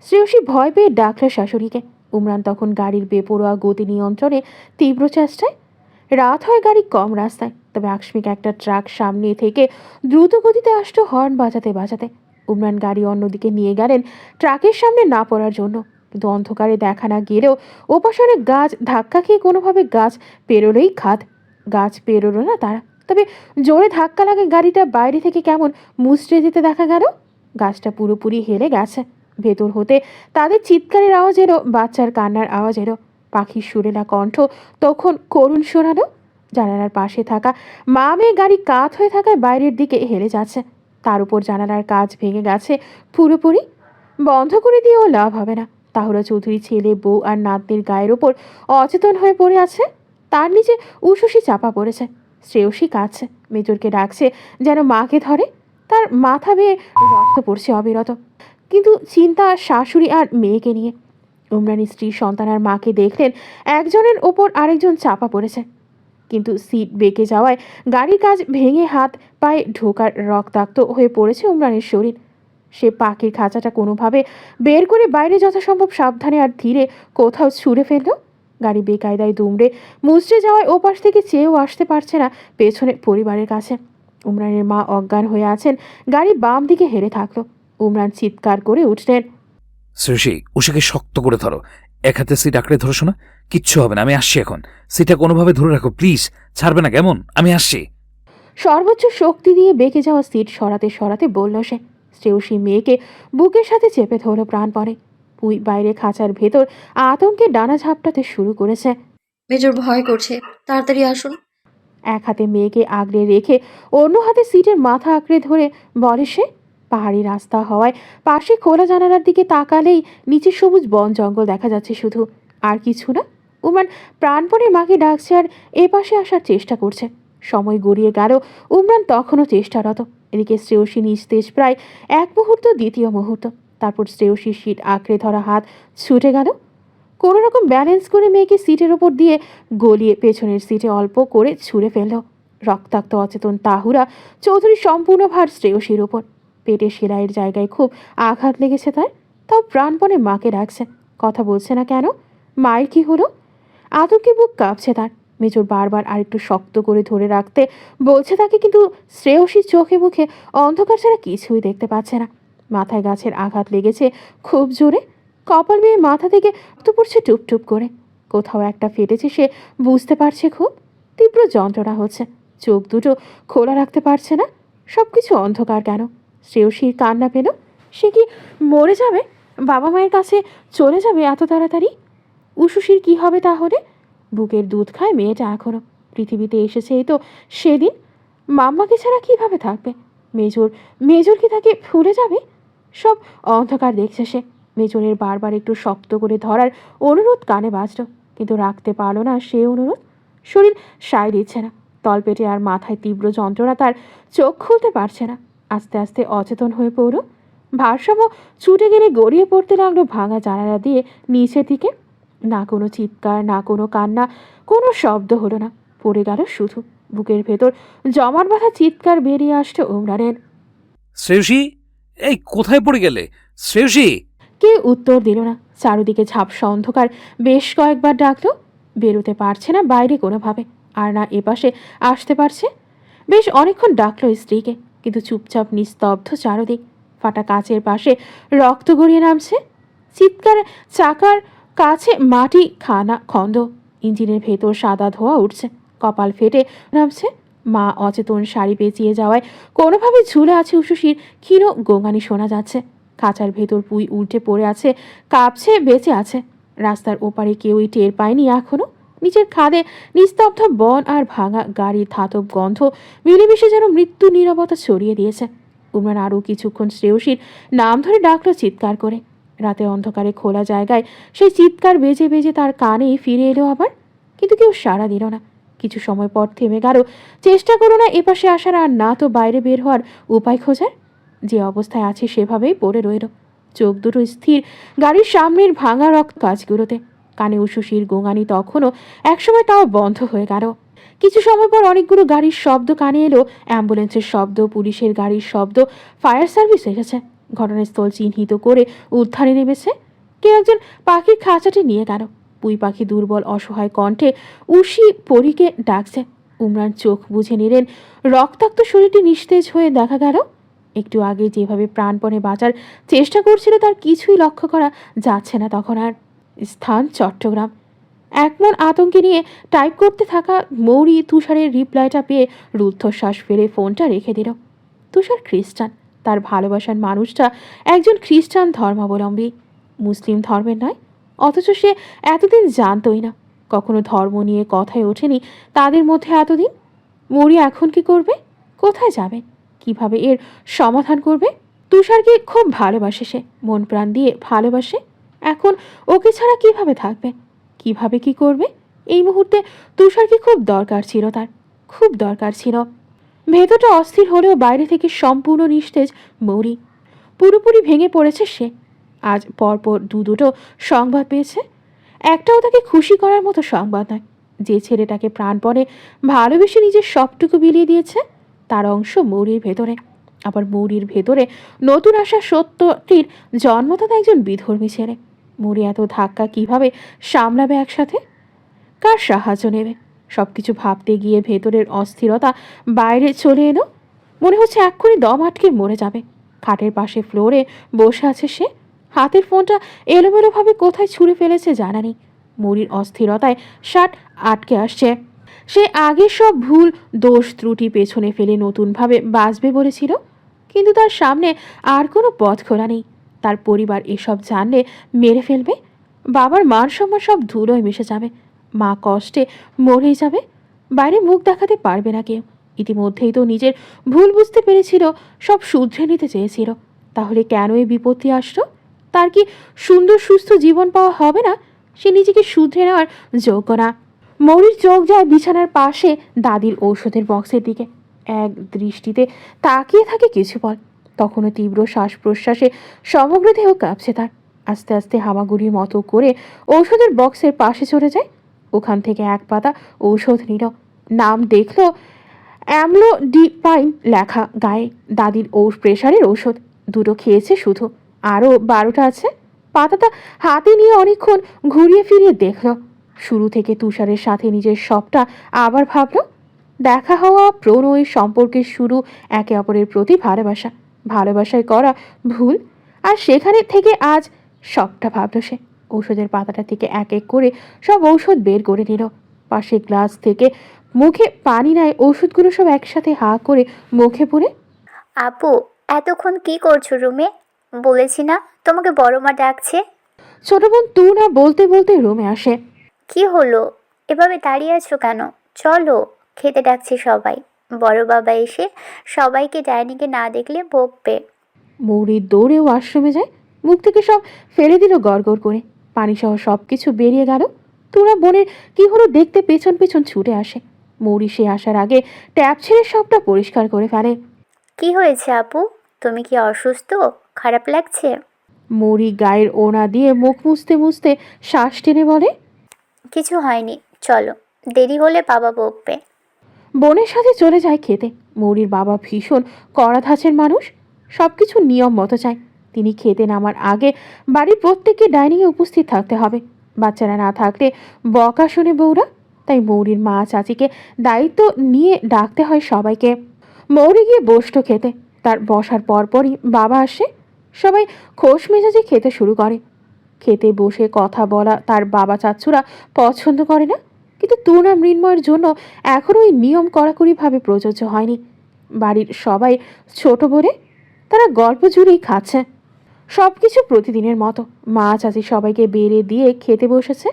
শ্রেয়সী ভয় পেয়ে ডাকল শাশুড়িকে। উমরান তখন গাড়ির বেপরোয়া গতি নিয়ন্ত্রণে তীব্র চেষ্টায়। রাত হয়, গাড়ি কম রাস্তায়, তবে আকস্মিক একটা ট্রাক সামনে থেকে দ্রুত গতিতে আসতো হর্ন বাজাতে বাজাতে। উমরান গাড়ি অন্যদিকে নিয়ে গেলেন ট্রাকের সামনে না পড়ার জন্য, কিন্তু অন্ধকারে দেখা না গেলেও ওপাশে গাছ ধাক্কা খেয়ে কোনোভাবে গাছ পেরোলেই খাদ। গাছ পেরোলো না তারা, তবে জোরে ধাক্কা লাগে গাড়িটা বাইরে থেকে কেমন মুচড়ে যেতে দেখা গেল। গাছটা পুরোপুরি হেলে গেছে। ভেতর হতে তাদের চিৎকারের আওয়াজ এলো, বাচ্চার কান্নার আওয়াজ এলো, পাখির সুরেলা কণ্ঠ তখন করুণ শোনালো। জানালার পাশে থাকা মা মেয়ে গাড়ি কাত হয়ে থাকায় বাইরের দিকে হেলে যাচ্ছে। তার উপর জানালার কাজ ভেঙে গেছে পুরোপুরি। বন্ধ করে দিয়েও লাভ হবে না। তাহলে চৌধুরী ছেলে, বউ আর নাতনির গায়ের ওপর অচেতন হয়ে পড়ে আছে। তার নিচে উশুসি চাপা পড়েছে। শ্রেয়সী কাঁদছে, মেজরকে ডাকছে যেন মাকে ধরে। তার মাথা বেয়ে রক্ত পড়ছে অবিরত, কিন্তু চিন্তা শাশুড়ি আর মেয়েকে নিয়ে। উমরানি স্ত্রী, সন্তান আর মাকে দেখলেন একজনের ওপর আরেকজন চাপা পড়েছে, কিন্তু সিট বেঁকে যাওয়ায় গাড়ির কাজ ভেঙে হাত পায়ে ঢোকার রক্তাক্ত হয়ে পড়েছে উমরানের শরীর। সে পাখির খাঁচাটা কোনোভাবে বের করে বাইরে যথাসম্ভব সাবধানে আর ধীরে কোথাও ছুঁড়ে ফেলল। গাড়ি বেকায়দায় দুমড়ে মুচড়ে যাওয়ায় ওপাশ থেকে চেয়েও আসতে পারছে না পেছনে পরিবারের কাছে। উমরানের মা অজ্ঞান হয়ে আছেন, গাড়ি বাম দিকে হেরে থাকলো। উমরান চিৎকার করে উঠলেন, শ্রেয়সী, উষাকে শক্ত করে ধরো। এক হাতে সিট আঁকড়ে ধরো শোনা, কিচ্ছু হবে না, আমি আসছি এখন। সিটটা কোনোভাবে ধরে রাখো প্লিজ, ছাড়বে না কেমন, আমি আসছি। সর্বোচ্চ শক্তি দিয়ে বেঁকে যাওয়া সিট সরাতে সরাতে বলল সে। শ্রেয়সী মেয়েকে বুকের সাথে চেপে ধরল প্রাণপণে। পুই বাইরে খাঁচার ভেতর আতঙ্কে ডানা ঝাপটাতে শুরু করেছে। মেজর ভয় করছে, তাড়াতাড়ি আসুন। এক হাতে মেয়েকে আগলে রেখে অন্য হাতে সিটের মাথা আঁকড়ে ধরে বলে সে। পাহাড়ি রাস্তা হওয়ায় পাশে খোলা জানালার দিকে তাকালেই নিচে সবুজ বন জঙ্গল দেখা যাচ্ছে শুধু, আর কিছু না। উমরান প্রাণপণে মাকে ডাকছে আর এ পাশে আসার চেষ্টা করছে। সময় গড়িয়ে গেল, উমরান তখনও চেষ্টারত। এদিকে শ্রেয়সী নিস্তেজ প্রায় এক মুহূর্ত, দ্বিতীয় মুহূর্ত, তারপর শ্রেয়সীর সিট আঁকড়ে ধরা হাত ছুটে গেল। কোনো রকম ব্যালেন্স করে মেয়েকে সিটের ওপর দিয়ে গলিয়ে পেছনের সিটে অল্প করে ছুঁড়ে ফেলল। রক্তাক্ত অচেতন তাহুরা চৌধুরী সম্পূর্ণ ভার শ্রেয়সীর ওপর। পেটে সেলাইয়ের জায়গায় খুব আঘাত লেগেছে তার, তাও প্রাণপণে মাকে ডাকছে। কথা বলছে না কেন? মায়ের কি হলো? আতঙ্কে বুক কাঁপছে তার। মেজর বারবার আরেকটু শক্ত করে ধরে রাখতে বলছে তাকে, কিন্তু শ্রেয়সীর চোখে মুখে অন্ধকার ছাড়া কিছুই দেখতে পাচ্ছে না। মাথায় গাছের আঘাত লেগেছে খুব জোরে। কপাল বেয়ে মাথা থেকে রক্ত পড়ছে টুপটুপ করে। কোথাও একটা ফেটেছে, সে বুঝতে পারছে খুব। তীব্র যন্ত্রণা হচ্ছে, চোখ দুটো খোলা রাখতে পারছে না। সব কিছু অন্ধকার কেন? শ্রেয়সীর কান্না পেল। সে কি মরে যাবে? বাবা মায়ের কাছে চলে যাবে এত তাড়াতাড়ি? উশুশির কি হবে তাহলে? বুকের দুধ খায় মেয়েটা এখনো। পৃথিবীতে এসেছে এই তো সেদিন। মাম্মাকে ছাড়া কিভাবে থাকবে? মেজর মেজর কি তাকে ভুলে যাবে? সব অন্ধকার দেখছে সে। মেজরের বারবার একটু শক্ত করে ধরার অনুরোধ কানে বাজল, কিন্তু রাখতে পারল না সে অনুরোধ। শরীর সায় দিচ্ছে না, তলপেটে আর মাথায় তীব্র যন্ত্রণা, তার চোখ খুলতে পারছে না। আস্তে আস্তে অচেতন হয়ে পড়ল। ভারসাম্য ছুটে গেলে গড়িয়ে পড়তে লাগলো ভাঙা জানালা দিয়ে নিচের দিকে। না কোনো চিৎকার, না কোনো কান্না, কোনো শব্দ হলো না। পড়ে গেল শুধু। বুকের ভেতর জমাট বাঁধা চিৎকার বেরিয়ে আসলো উমরানের। শ্রেয়সী, এই কোথায় পড়ে গেলে শ্রেয়সী? কেউ উত্তর দিল না। চারদিকে ঝাপসা অন্ধকার। বেশ কয়েকবার ডাকলো, বেরোতে পারছে না বাইরে কোনোভাবে, আর না এপাশে আসতে পারছে। বেশ অনেকক্ষণ ডাকলো স্ত্রীকে, কিন্তু চুপচাপ নিস্তব্ধ চারদিক। ফাটা কাচের পাশে রক্ত গড়িয়ে নামছে। চিৎকার চাকার কাছে মাটি খানা খন্দ। ইঞ্জিনের ভেতর সাদা ধোঁয়া উঠছে, কপাল ফেটে নামছে। মা অচেতন, শাড়ি পেঁচিয়ে যাওয়ায় কোনোভাবে ঝুলে আছে উশুশির ক্ষীণ গোঙানি শোনা যাচ্ছে। খাঁচার ভেতর পুই উল্টে পড়ে আছে, কাঁপছে, বেঁচে আছে। রাস্তার ওপারে কেউই টের পায়নি এখনো। নিচের খাদে নিস্তব্ধ বন আর ভাঙা গাড়ির ধাতব গন্ধ মিলেমিশে যেন মৃত্যু নীরবতা ছড়িয়ে দিয়েছে। উমরান আরও কিছুক্ষণ শ্রেয়সীর নাম ধরে ডাকলো চিৎকার করে। রাতে অন্ধকারে খোলা জায়গায় সেই চিৎকার বেজে বেজে তার কানেই ফিরে এলো আবার, কিন্তু কেউ সাড়া দিল না। কিছু সময় পর থেমে গেল। চেষ্টা করো না এপাশে আসার, আর না তো বাইরে বের হওয়ার উপায় খোঁজার। যে অবস্থায় আছে সেভাবেই পড়ে রইল, চোখ দুটো স্থির গাড়ির সামনের ভাঙা রক্ত কাজগুলোতে। কানে উশুশির গোঙানি তখনও একসময় তাও বন্ধ হয়ে গেল। কিছু সময় পর অনেকগুলো গাড়ির শব্দ কানে এলো, অ্যাম্বুলেন্সের শব্দ, পুলিশের গাড়ির শব্দ। ফায়ার সার্ভিস এসেছে, ঘটনাস্থল চিহ্নিত করে উদ্ধারে নেমেছে। কেউ একজন পাখির খাঁচাটি নিয়ে গেল। পুঁই পাখি দুর্বল অসহায় কণ্ঠে উশি পরীকে ডাকছে। উমরান চোখ বুঝে নিলেন। রক্তাক্ত শরীরটি নিস্তেজ হয়ে দেখা গেল। একটু আগে যেভাবে প্রাণপণে বাঁচার চেষ্টা করছিল তার কিছুই লক্ষ্য করা যাচ্ছে না তখন আর। স্থান চট্টগ্রাম। একমন আতঙ্কে নিয়ে টাইপ করতে থাকা মৌরি তুষারের রিপ্লাইটা পেয়ে রুদ্ধশ্বাস ফেলে ফোনটা রেখে দিল। তুষার খ্রিস্টান, তার ভালোবাসার মানুষটা একজন খ্রিস্টান ধর্মাবলম্বী, মুসলিম ধর্মের নয়। অথচ সে এতদিন জানতই না, কখনো ধর্ম নিয়ে কথাই ওঠেনি তাদের মধ্যে এতদিন। মৌরি এখন কি করবে? কোথায় যাবে? কিভাবে এর সমাধান করবে? তুষারকে খুব ভালোবাসে সে, মন প্রাণ দিয়ে ভালোবাসে। এখন ওকে ছাড়া কিভাবে থাকবে? কিভাবে কি করবে? এই মুহূর্তে তুষারকে খুব দরকার ছিল, তার খুব দরকার ছিল। ভেতরটা অস্থির হলেও বাইরে থেকে সম্পূর্ণ নিস্তেজ মৌরি। পুরোপুরি ভেঙে পড়েছে সে। আজ পরপর দুটো সংবাদ পেয়েছে। একটাও তাকে খুশি করার মতো সংবাদ নয়। যে ছেলেটাকে প্রাণপণে ভালোবেসে নিজের সবটুকু বিলিয়ে দিয়েছে তার অংশ মৌরির ভেতরে। আবার মৌরির ভেতরে নতুন আসা সত্যটির জন্মদাতা একজন বিধর্মী ছেলে। মৌরি এত ধাক্কা কিভাবে সামলাবে একসাথে? কার সাহায্য নেবে? সবকিছু ভাবতে গিয়ে ভেতরের অস্থিরতা বাইরে চলে এলো। মনে হচ্ছে এক্ষুনি দম আটকে মরে যাবে। খাটের পাশে ফ্লোরে বসে আছে সে। হাতের ফোনটা এলোমেলোভাবে কোথায় ছুঁড়ে ফেলেছে জানা নেই। মৌরির অস্থিরতায় শার্ট আটকে আসছে। সে আগে সব ভুল দোষ ত্রুটি পেছনে ফেলে নতুনভাবে বাঁচবে বলেছিল, কিন্তু তার সামনে আর কোনো পথ খোলা নেই। তার পরিবার এসব জানলে মেরে ফেলবে। বাবার মান সম্মান সব ধুলোয় মিশে যাবে। মা কষ্টে মরেই যাবে। বাইরে মুখ দেখাতে পারবে না কেউ। ইতিমধ্যেই তো নিজের ভুল বুঝতে পেরেছিল, সব শুধরে নিতে চেয়েছিল। তাহলে কেন এই বিপত্তি আসলো? তার কি সুন্দর সুস্থ জীবন পাওয়া হবে না? সে নিজেকে শুধরে নেওয়ার যোগ্য না। মৌরির চোখ যায় বিছানার পাশে দাদির ঔষধের বক্সের দিকে। এক দৃষ্টিতে তাকিয়ে থাকে কিছু পল। তখনও তীব্র শ্বাস প্রশ্বাসে সমগ্র দেহ কাঁপছে তার। আস্তে আস্তে হামাগুড়ির মতো করে ঔষধের বক্সের পাশে চলে যায়। ওখান থেকে এক পাতা ঔষধ নিল। নাম দেখল অ্যামলোডিপাইন লেখা গায়ে। দাদির প্রেশারের ঔষধ। দুটো খেয়েছে শুধু, আরও 12টা আছে। পাতাটা হাতে নিয়ে অনেকক্ষণ ঘুরিয়ে ফিরিয়ে দেখল। শুরু থেকে তুষারের সাথে নিজের সবটা আবার ভাবল। দেখা হওয়া, প্রণয়, সম্পর্কের শুরু, একে অপরের প্রতি ভালোবাসা, ভালোবাসায় করা ভুল, আর সেখানে থেকে আজ সবটা ভাবল সে। ঔষধের পাতাটা থেকে এক এক করে সব ঔষধ বের করে নিল। পাশে গ্লাস থেকে মুখে পানি নেয়, ওষুধগুলো সব একসাথে হা করে মুখে পড়ে। আপু, এতক্ষণ কি করছো রুমে? বলেছি না তোমাকে বড় মা ডাকছে। ছোট বোন তু না বলতে বলতে রুমে আসে। কি হলো, এভাবে দাঁড়িয়ে আছো কেন? চলো, খেতে ডাকছে সবাই। বড় বাবা এসে সবাইকে ডাইনিংয়ে না দেখলে বকবে। মৌরি দৌড়ে ওয়াশরুমে যায়। মুখ থেকে সব ফেলে দিল গড়গড় করে। পানি সহ সব কিছু বেরিয়ে গেল। তোরা বোনের কি হলো দেখতে পেছন পেছন ছুটে আসে। মৌরি সে আসার আগে ট্যাপ ছেড়ে সবটা পরিষ্কার করে ফেলে। কি হয়েছে আপু? তুমি কি অসুস্থ? খারাপ লাগছে? মৌরি গায়ের ওড়না দিয়ে মুখ মুছতে মুছতে শ্বাস টেনে বলে, কিছু হয়নি, চলো, দেরি হলে বাবা বকবে। বোনের সাথে চলে যায় খেতে। মৌরির বাবা ভীষণ কড়া ধাঁচের মানুষ, সব কিছু নিয়ম মতো চায়। তিনি খেতে নামার আগে বাড়ির প্রত্যেককে ডাইনিংয়ে উপস্থিত থাকতে হবে। বাচ্চারা না থাকলে বকা শোনে বউরা। তাই মৌরির মা চাচিকে দায়িত্ব নিয়ে ডাকতে হয় সবাইকে। মৌরি গিয়ে বসতো খেতে। তার বসার পরপরই বাবা আসে। সবাই খোশ মেজাজে খেতে শুরু করে। খেতে বসে কথা বলা তার বাবা চাচ্চুরা পছন্দ করে না, কিন্তু তুনা মৃন্ময়ের জন্য এখনও ওই নিয়ম কড়াকড়িভাবে প্রযোজ্য হয়নি। বাড়ির সবাই ছোট বলে তারা গল্প জুড়েই খাচ্ছে, সব কিছু প্রতিদিনের মতো। মা চাচি সবাইকে বেড়ে দিয়ে খেতে বসেছে।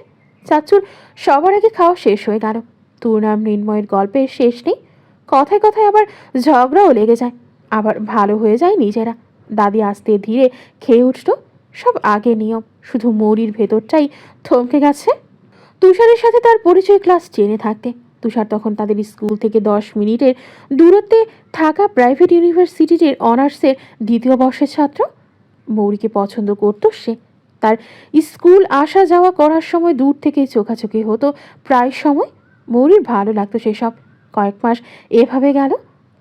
চাচুর সবার আগে খাওয়া শেষ হয়ে গেল। তুনা মৃন্ময়ের গল্পের শেষ নেই। কথায় কথায় আবার ঝগড়াও লেগে যায়, আবার ভালো হয়ে যায় নিজেরা। দাদি আস্তে ধীরে খেয়ে উঠল। সব আগে নিয়ম, শুধু মৌরির ভেতরটাই থমকে গেছে। তুষারের সাথে তার পরিচয় ক্লাস 10-এ থাকতে। তুষার তখন তাদের স্কুল থেকে 10 মিনিটের দূরত্বে থাকা প্রাইভেট ইউনিভার্সিটির অনার্সের 2য় বর্ষের ছাত্র। মৌরিকে পছন্দ করত সে। তার স্কুল আসা যাওয়া করার সময় দূর থেকে চোখাচোখি হতো প্রায় সময়। মৌরির ভালো লাগতো সেসব। কয়েক মাস এভাবে গেল।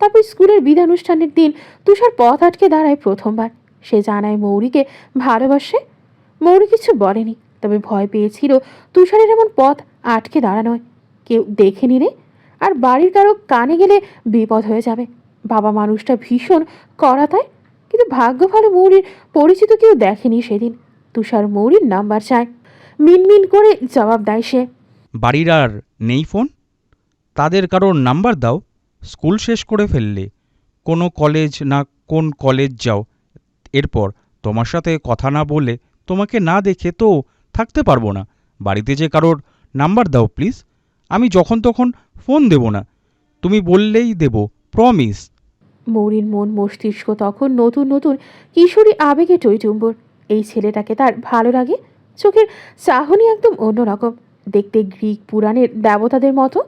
তারপর স্কুলের বিদানুষ্ঠানের দিন তুষার পথ আটকে দাঁড়ায় প্রথমবার। সে জানায় মৌরিকে ভালোবাসে। মৌরি কিছু বলেনি, তবে ভয় পেয়েছিল তুষারের এমন পথ আটকে দাঁড়ানোয়। কেউ দেখে নিলে আর বাড়ির কারো কানে গেলে বিপদ হয়ে যাবে। বাবা মানুষটা ভীষণ কড়াতায়, কিন্তু ভাগ্য ভালো মৌরির পরিচিত কেউ দেখেনি সেদিন। তুষার মৌরির নাম্বার চায়। মিনমিন করে জবাব দেয় সে। বাড়ির আর নেই ফোন? তাদের কারোর নাম্বার দাও। স্কুল শেষ করে ফেললে, কোনো কলেজ না কোন কলেজ যাও। এরপর তোমার সাথে কথা না বলে, তোমাকে না দেখে তো থাকতে পারবো না। বাড়িতে যে কারোর নাম্বার দাও প্লিজ। আমি যখন তখন ফোন দেব না, তুমি বললেই দেব, প্রমিস। মৌরির মন মস্তিষ্ক তখন নতুন নতুন কিশোরী আবেগে টইটুম্বর। এই ছেলেটাকে তার ভালো লাগে। চোখের চাহনি একদম অন্যরকম, দেখতে গ্রিক পুরাণের দেবতাদের মতো।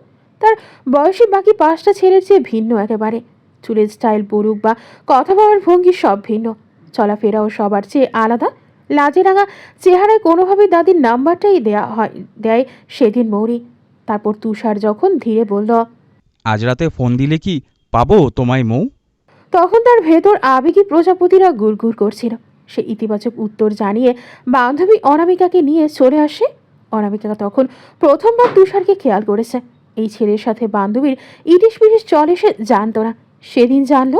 তার বয়সী বাকি 5টা ছেলের চেয়ে ভিন্ন একেবারে। চুলের স্টাইল বলুক বা কথা বলার ভঙ্গি সব ভিন্ন। চলাফেরাও সবার চেয়ে আলাদা। লাজে রাঙা চেহারায় কোনোভাবে দাদির নাম্বারটাই দেয় সেদিন মৌরি। তারপর তুষার যখন ধীরে বলল, আজ রাতে ফোন দিলে কি পাবো তোমায় মৌ? তখন তার ভেতর আবেগী প্রজাপতিরা গুড়গুড় করছিল। সে ইতিবাচক উত্তর জানিয়ে বান্ধবী অনামিকাকে নিয়ে চলে আসে। অনামিকা তখন প্রথমবার তুষারকে খেয়াল করেছে। এই ছেলের সাথে বান্ধবীর ইটিস পিটিস চলে সে জানতো না। সেদিন জানলো।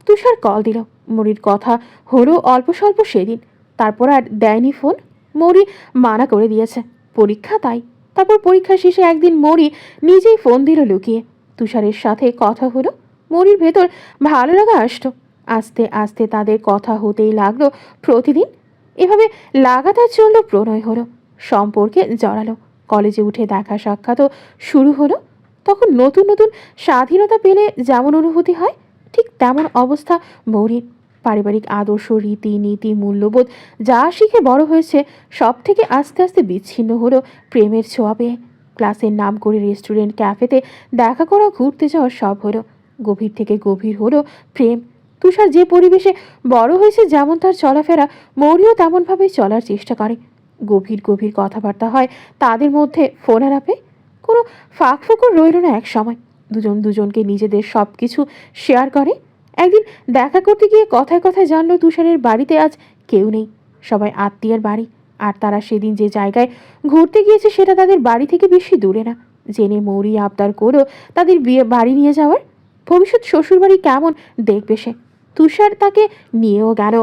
তুষার কল দিল। মরির কথা হলো অল্প স্বল্প সেদিন। তারপর আর দেয়নি ফোন। মরি মানা করে দিয়েছে, পরীক্ষা তাই। তারপর পরীক্ষা শেষে একদিন মরি নিজেই ফোন দিল লুকিয়ে। তুষারের সাথে কথা হলো। মরির ভেতর ভালো লাগা আসতো। আস্তে আস্তে তাদের কথা হতেই লাগলো প্রতিদিন। এভাবে লাগাতার চলল, প্রণয় হলো, সম্পর্কে জড়ালো। কলেজে উঠে দেখা সাক্ষাৎও শুরু হলো। তখন নতুন নতুন স্বাধীনতা পেলে যেমন অনুভূতি হয়, ঠিক তেমন অবস্থা মৌরির। পারিবারিক আদর্শ, রীতি নীতি, মূল্যবোধ যা শিখে বড় হয়েছে, সব থেকে আস্তে আস্তে বিচ্ছিন্ন হলো প্রেমের ছোঁয়া পেয়ে। ক্লাসের নাম করে রেস্টুরেন্ট, ক্যাফেতে দেখা করা, ঘুরতে যাওয়া সব হলো। গভীর থেকে গভীর হলো প্রেম। তুষার যে পরিবেশে বড় হয়েছে, যেমন তার চলাফেরা, মৌরিও তেমনভাবেই চলার চেষ্টা করে। গভীর গভীর কথাবার্তা হয় তাদের মধ্যে। ফোন আলাপে কোনো ফাঁক ফোকর রইল না এক সময়। দুজন দুজনকে নিজেদের সব কিছু শেয়ার করে। একদিন দেখা করতে গিয়ে কথায় কথায় জানলো তুষারের বাড়িতে আজ কেউ নেই, সবাই আত্মীয়ের বাড়ি। আর তারা সেদিন যে জায়গায় ঘুরতে গিয়েছে সেটা তাদের বাড়ি থেকে বেশি দূরে না। জেনে মৌরি আবদার করো তাদের বিয়ে বাড়ি নিয়ে যাওয়ার। ভবিষ্যৎ শ্বশুরবাড়ি কেমন দেখবে সে। তুষার তাকে নিয়েও গেল।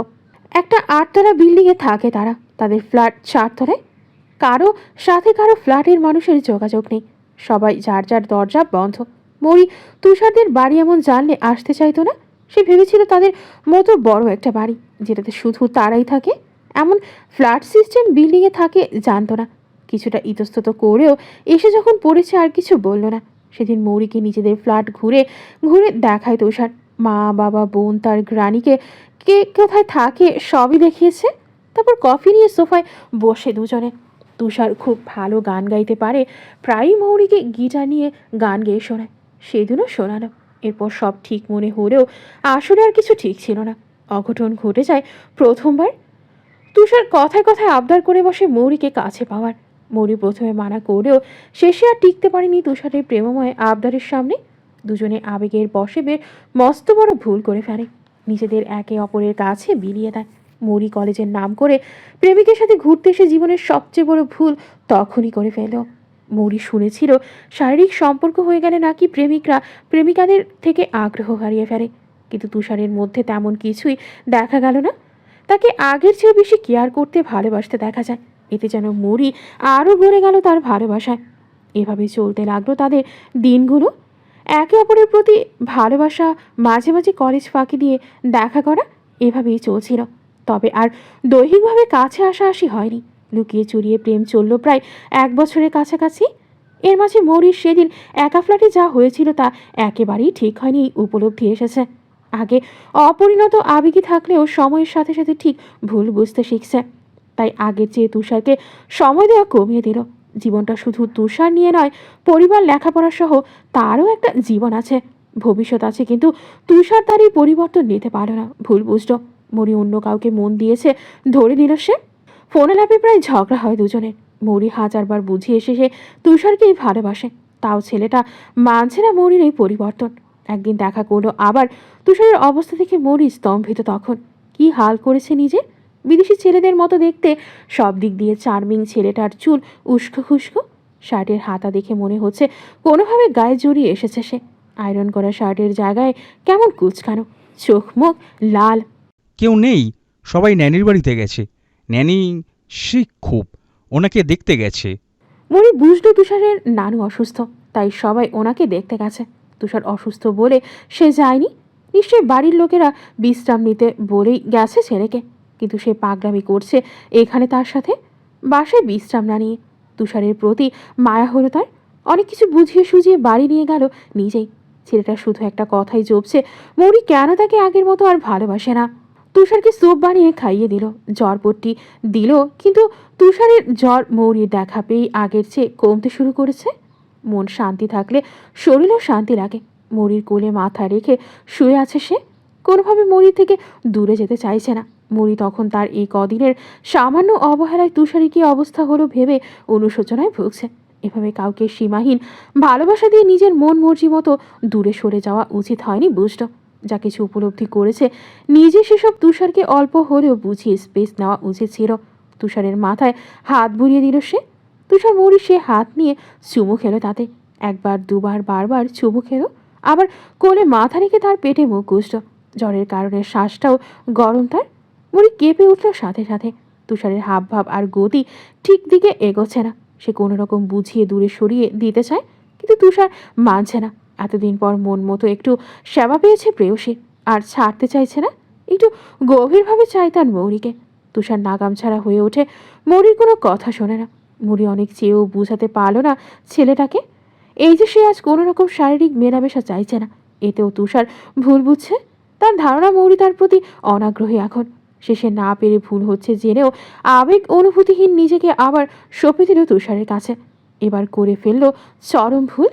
একটা 8তলা বিল্ডিংয়ে থাকে তারা। তাদের ফ্ল্যাট 4 তলায়। কারো সাথে কারো ফ্ল্যাটের মানুষের যোগাযোগ নেই। সবাই যার যার দরজা বন্ধ। মৌরি তুষারদের বাড়ি এমন জানলে আসতে চাইতো না। সে ভেবেছিল তাদের মতো বড় একটা বাড়ি, যেটাতে শুধু তারাই থাকে। এমন ফ্ল্যাট সিস্টেম বিল্ডিংয়ে থাকে জানতো না। কিছুটা ইতস্তত করেও এসে যখন পড়েছে আর কিছু বলল না। সেদিন মৌরিকে নিজেদের ফ্ল্যাট ঘুরে ঘুরে দেখায় তুষার। মা, বাবা, বোন, তার গ্রানিকে কে কোথায় থাকে সবই দেখিয়েছে। তারপর কফি নিয়ে সোফায় বসে দুজনে। তুষার খুব ভালো গান গাইতে পারে। প্রায়ই মৌরিকে গিটার নিয়ে গান গেয়ে শোনায়। সেদিনও শোনালো। এরপর সব ঠিক মনে হলেও আসলে আর কিছু ঠিক ছিল না। অঘটন ঘটে যায় প্রথমবার। তুষার কথায় কথায় আবদার করে বসে মৌরিকে কাছে পাওয়ার। মৌরি প্রথমে মানা করলেও শেষে আর টিকতে পারেনি তুষারের প্রেমময় আবদারের সামনে। দুজনে আবেগের বশে বের মস্ত বড় ভুল করে ফেলে। নিজেদের একে অপরের কাছে বিলিয়ে দেয়। মৌরি কলেজের নাম করে প্রেমিকের সাথে ঘুরতে এসে জীবনের সবচেয়ে বড় ভুল তখনই করে ফেল। মৌরি শুনেছিল শারীরিক সম্পর্ক হয়ে গেলে নাকি প্রেমিকরা প্রেমিকাদের থেকে আগ্রহ হারিয়ে ফেলে, কিন্তু তুষারের মধ্যে তেমন কিছুই দেখা গেল না। তাকে আগের চেয়েও বেশি কেয়ার করতে, ভালোবাসতে দেখা যায়। এতে যেন মৌরি আরও গড়ে গেল তার ভালোবাসায়। এভাবে চলতে লাগলো তাদের দিনগুলো। একে অপরের প্রতি ভালোবাসা, মাঝে মাঝে কলেজ ফাঁকি দিয়ে দেখা করা, এভাবেই চলছিল। তবে আর দৈহিকভাবে কাছে আসাআসি হয়নি। লুকিয়ে চুরিয়ে প্রেম চলল প্রায় 1 বছরের কাছাকাছি। এর মাঝে মৌরির সেদিন একা ফ্ল্যাটে যা হয়েছিল তা একেবারেই ঠিক হয়নি উপলব্ধি এসেছে। আগে অপরিণত আবেগী থাকলেও সময়ের সাথে সাথে ঠিক ভুল বুঝতে শিখছে। তাই আগের চেয়ে তুষারকে সময় দেওয়া কমিয়ে দিল। জীবনটা শুধু তুষার নিয়ে নয়, পরিবার, লেখাপড়া সহ তারও একটা জীবন আছে, ভবিষ্যৎ আছে। কিন্তু তুষার তার এই পরিবর্তন নিতে পারল না, ভুল বুঝল। মৌরি অন্য কাউকে মন দিয়েছে ধরে নিল সে। ফোনে লাপে প্রায় ঝগড়া হয় দুজনের। মৌরি হাজারবার বুঝিয়ে এসে সে তুষারকেই ভালোবাসে। তাও ছেলেটা মানছে না মৌরির এই পরিবর্তন। একদিন দেখা করলো আবার। তুষারের অবস্থা দেখে মৌরি স্তম্ভিত। তখন কি হাল করেছে নিজে, বিদেশি ছেলেদের মতো দেখতে, সব দিক দিয়ে চার্মিং ছেলেটার চুল উস্কো খুস্কো, শার্টের হাতা দেখে মনে হচ্ছে কোনোভাবে গায়ে জড়িয়ে এসেছে সে। আয়রন করা শার্টের জায়গায় কেমন কুচকানো, চোখ মুখ লাল। কেউ নেই, সবাই ন্যানির বাড়িতে গেছে। ন্যানি শিখ খুব, ওনাকে দেখতে গেছে। মনি বুঝলো তুষারের নানু অসুস্থ, তাই সবাই ওনাকে দেখতে গেছে। তুষার অসুস্থ বলে সে যায়নি, নিশ্চয়ই বাড়ির লোকেরা বিশ্রাম নিতে বলেই গেছে ছেলেকে। কিন্তু সে পাগলামি করছে এখানে তার সাথে, বাসায় বিশ্রাম না নিয়ে। তুষারের প্রতি মায়া হলো তার, অনেক কিছু বুঝিয়ে সুঝিয়ে বাড়ি নিয়ে গেল নিজেই। ছেলেটা শুধু একটা কথাই জপছে, মৌরি কেন তাকে আগের মতো আর ভালোবাসে না। তুষারকে স্যুপ বানিয়ে খাইয়ে দিল, জ্বরপট্টি দিল, কিন্তু তুষারের জ্বর মৌরির দেখা পেয়েই আগের চেয়ে কমতে শুরু করেছে। মন শান্তি থাকলে শরীরেও শান্তি লাগে। মৌরির কোলে মাথা রেখে শুয়ে আছে সে, কোনোভাবে মৌরি থেকে দূরে যেতে চাইছে না। মৌরি তখন তার এই কদিনের সামান্য অবহেলায় তুষারের কী অবস্থা হলো ভেবে অনুশোচনায় ভুগছে। এভাবে কাউকে সীমাহীন ভালোবাসা দিয়ে নিজের মন মর্জি মতো দূরে সরে যাওয়া উচিত হয়নি বুঝল। যা কিছু উপলব্ধি করেছে নিজে, সেসব তুষারকে অল্প হলেও বুঝিয়ে স্পেস নেওয়া উচিত ছিল। তুষারের মাথায় হাত বুলিয়ে দিল সে। তুষার মৌরি সে হাত নিয়ে চুমু খেলো তাতে, একবার দুবার বারবার চুমু খেলো, আবার কোলে মাথা রেখে তার পেটে মুখ গুজল। জ্বরের কারণে শ্বাসটাও গরম তার। মৌরি কেঁপে উঠল সাথে সাথে। তুষারের হাবভাব আর গতি ঠিক দিকে এগোচ্ছে না। সে কোনো রকম বুঝিয়ে দূরে সরিয়ে দিতে চায়, কিন্তু তুষার মানছে না। এতদিন পর মন মতো একটু সেবা পেয়েছে প্রেয়সী, আর ছাড়তে চাইছে না। একটু গভীরভাবে চায় তার মৌরিকে। তুষার নাগাম ছাড়া হয়ে ওঠে, মৌরির কোনো কথা শোনে না। মৌরি অনেক চেয়েও বুঝাতে পারল না ছেলেটাকে এই যে সে আজ কোনো রকম শারীরিক মেলামেশা চাইছে না। এতেও তুষার ভুল বুঝছে। তার ধারণা মৌরি তার প্রতি অনাগ্রহী এখন। শেষে না পেরে ভুল হচ্ছে জেনেও আবেগ অনুভূতিহীন নিজেকে আবার সঁপে দিল তুষারের কাছে। এবার করে ফেলল চরম ভুল।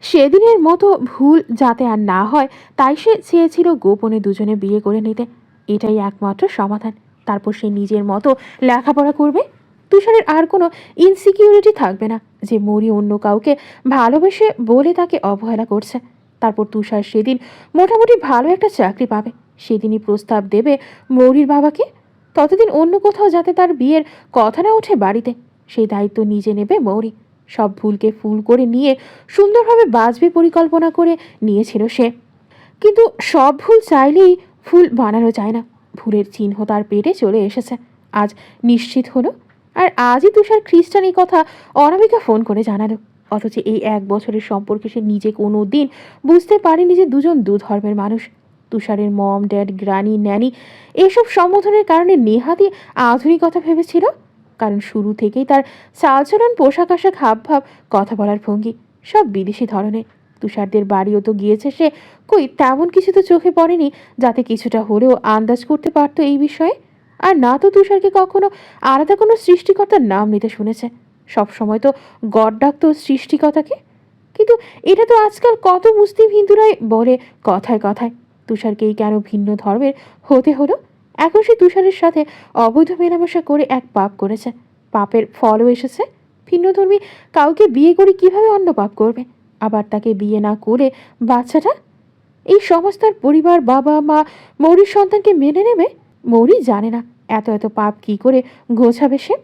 সেদিনের মতো ভুল যাতে আর না হয়, তাই সে চেয়েছিল গোপনে দুজনে বিয়ে করে নিতে। এটাই একমাত্র সমাধান। তারপর সে নিজের মতো লেখাপড়া করবে। তুষারের আর কোনো ইনসিকিউরিটি থাকবে না যে মৌরি অন্য কাউকে ভালোবেসে বলে তাকে অবহেলা করছে। তারপর তুষার সেদিন মোটামুটি ভালো একটা চাকরি পাবে। সেদিনই প্রস্তাব দেবে মৌরির বাবাকে। ততদিন অন্য কোথাও যাতে তার বিয়ের কথা না ওঠে বাড়িতে, সেই দায়িত্ব নিজে নেবে মৌরি। সব ভুলকে ফুল করে নিয়ে সুন্দরভাবে বাঁচবে পরিকল্পনা করে নিয়েছিল সে। কিন্তু সব ভুল চাইলেই ফুল বানানো যায় না। ভুলের চিহ্ন তার পেটে চলে এসেছে, আজ নিশ্চিত হলো। আর আজই তুষার খ্রিস্টান এই কথা অনামিকা ফোন করে জানালো। অথচ এই 1 বছরের সম্পর্কে সে নিজে কোনো দিন বুঝতে পারেনি যে দুজন দু ধর্মের মানুষ। তুষারের মম, ড্যাড, গ্রানি, ন্যানি এসব সম্বোধনের কারণে নেহাতই আধুনিকতা ভেবেছিল। কারণ শুরু থেকেই তার চালচলন, পোশাক আশাক, হাবভাব, কথা বলার ভঙ্গি সব বিদেশি ধরনের। তুষারদের বাড়িও তো গিয়েছে সে, কই তেমন কিছু তো চোখে পড়েনি যাতে কিছুটা হলেও আন্দাজ করতে পারতো এই বিষয়ে। আর না তো তুষারকে কখনো আলাদা কোনো সৃষ্টিকর্তার নাম নিতে শুনেছে। সবসময় তো গড ডাকতো সৃষ্টিকর্তাকে। কিন্তু এটা তো আজকাল কত মুসলিম হিন্দুরাই বলে কথায় কথায়। তুষারকেই কেন ভিন্ন ধর্মের হতে হলো? এখন সে তুষারের সাথে অবৈধ মেলামেশা করে এক পাপ করেছে, পাপের ফলও এসেছে। ভিন্নধর্মী কাউকে বিয়ে করে কিভাবে অন্য পাপ করবে? আবার তাকে বিয়ে না করে বাচ্চাটা, এই সমাজ তার পরিবার, বাবা মা মৌরির সন্তানকে মেনে নেবে? মৌরি জানে না এত এত পাপ কি করে গোছাবে সে।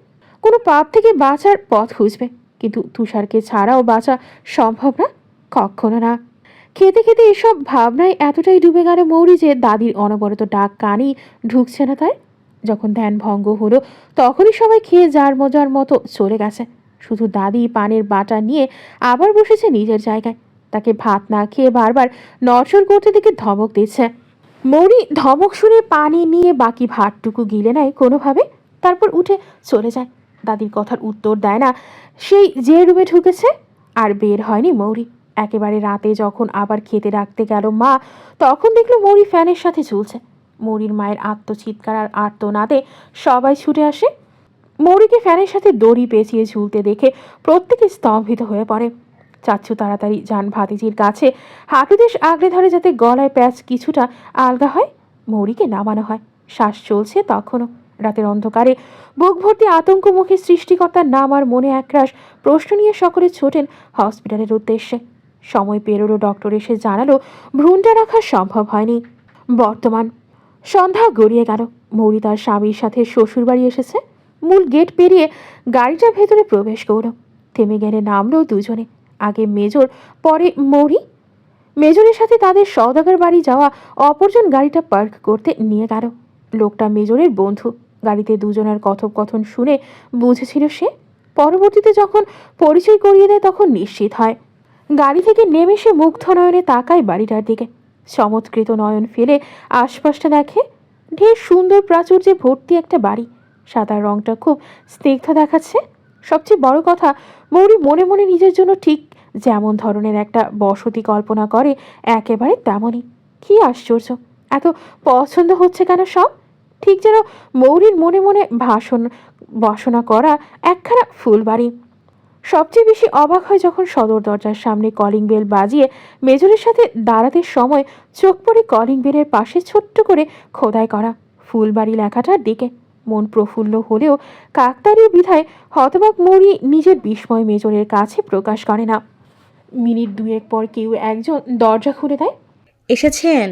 কোনো পাপ থেকে বাঁচার পথ খুঁজবে, কিন্তু তুষারকে ছাড়াও বাঁচা সম্ভব না, কখনো না। খেতে খেতে এসব ভাবনায় এতটাই ডুবে গেল মৌরি যে দাদির অনবরত ডাক কানেই ঢুকছে না তার। যখন ধ্যান ভঙ্গ হলো তখনই সবাই খেয়ে যার মজার মতো চলে গেছে। শুধু দাদি পানের বাটা নিয়ে আবার বসেছে নিজের জায়গায়। তাকে ভাত না খেয়ে বারবার নড়চড় করতে দেখে ধমক দিচ্ছে। মৌরি ধমক শুনে পানি নিয়ে বাকি ভাতটুকু গিলে নেয় কোনোভাবে, তারপর উঠে চলে যায়। দাদির কথার উত্তর দেয় না। সেই যে রুমে ঢুকেছে আর বের হয়নি মৌরি। একেবারে রাতে যখন আবার খেতে রাখতে গেল মা, তখন দেখলো মৌরি ফ্যানের সাথে ঝুলছে। মৌরির মায়ের আত্মচিৎকার আর আর্তনাদে সবাই ছুটে আসে। মৌরিকে ফ্যানের সাথে দড়ি পেঁচিয়ে ঝুলতে দেখে প্রত্যেকে স্তম্ভিত হয়ে পড়ে। চাচ্ছু তাড়াতাড়ি যান ভাতিজির কাছে, হাঁটুদেশ আগলে ধরে যাতে গলায় প্যাচ কিছুটা আলগা হয়। মৌরিকে নামানো হয়। শ্বাস চলছে তখনও। রাতের অন্ধকারে বুক ভর্তি আতঙ্ক মুখে সৃষ্টিকর্তার নাম আর মনে একরাশ প্রশ্ন নিয়ে সকলে ছোটেন হসপিটালের উদ্দেশ্যে। সময় পেরোলো, ডক্টর এসে জানালো ভ্রূণটা রাখা সম্ভব হয়নি। বর্তমান সন্ধ্যা গড়িয়ে গেল। মৌরি তার স্বামীর সাথে শ্বশুরবাড়ি এসেছে। মূল গেট পেরিয়ে গাড়িটা ভেতরে প্রবেশ করল। থেমে গেলে নামলো দুজনে, আগে মেজর, পরে মৌরি। মেজরের সাথে তাদের সওদাগর বাড়ি যাওয়া অপরজন গাড়িটা পার্ক করতে নিয়ে গেল। লোকটা মেজরের বন্ধু। গাড়িতে দুজনের কথোপকথন শুনে বুঝেছিল সে। পরবর্তীতে যখন পরিচয় করিয়ে দেয় তখন নিশ্চিত হয়। গাড়ি থেকে নেমে সে মুগ্ধ নয়নে তাকায় বাড়িটার দিকে। চমৎকৃত নয়ন ফেলে আশপাশটা দেখে। ঢের সুন্দর প্রাচুর্যে ভর্তি একটা বাড়ি। সাদা রংটা খুব স্নিগ্ধ দেখাচ্ছে। সবচেয়ে বড় কথা, মৌরি মনে মনে নিজের জন্য ঠিক যেমন ধরনের একটা বসতি কল্পনা করে একেবারে তেমনই। কি আশ্চর্য, এত পছন্দ হচ্ছে কেন সব? ঠিক যেন মৌরির মনে মনে বাসনা করা একখানা ফুলবাড়ি। সবচেয়ে বেশি অবাক হয় যখন সদর দরজার সামনে কলিং বেল বাজিয়ে মেজরের সাথে দাঁড়াতে সময় চোখ পড়ে কলিং বেলের পাশে ছোট্ট করে খোদাই করা ফুলবাড়ি লেখাটার দিকে। মন প্রফুল্ল হলেও কাকতাড়ীয় বিধায় হতবাক মৌরি নিজের বিস্ময় মেজরের কাছে প্রকাশ করে না। মিনিট দুয়েক পর কেউ একজন দরজা খুলে দেয়। এসেছেন?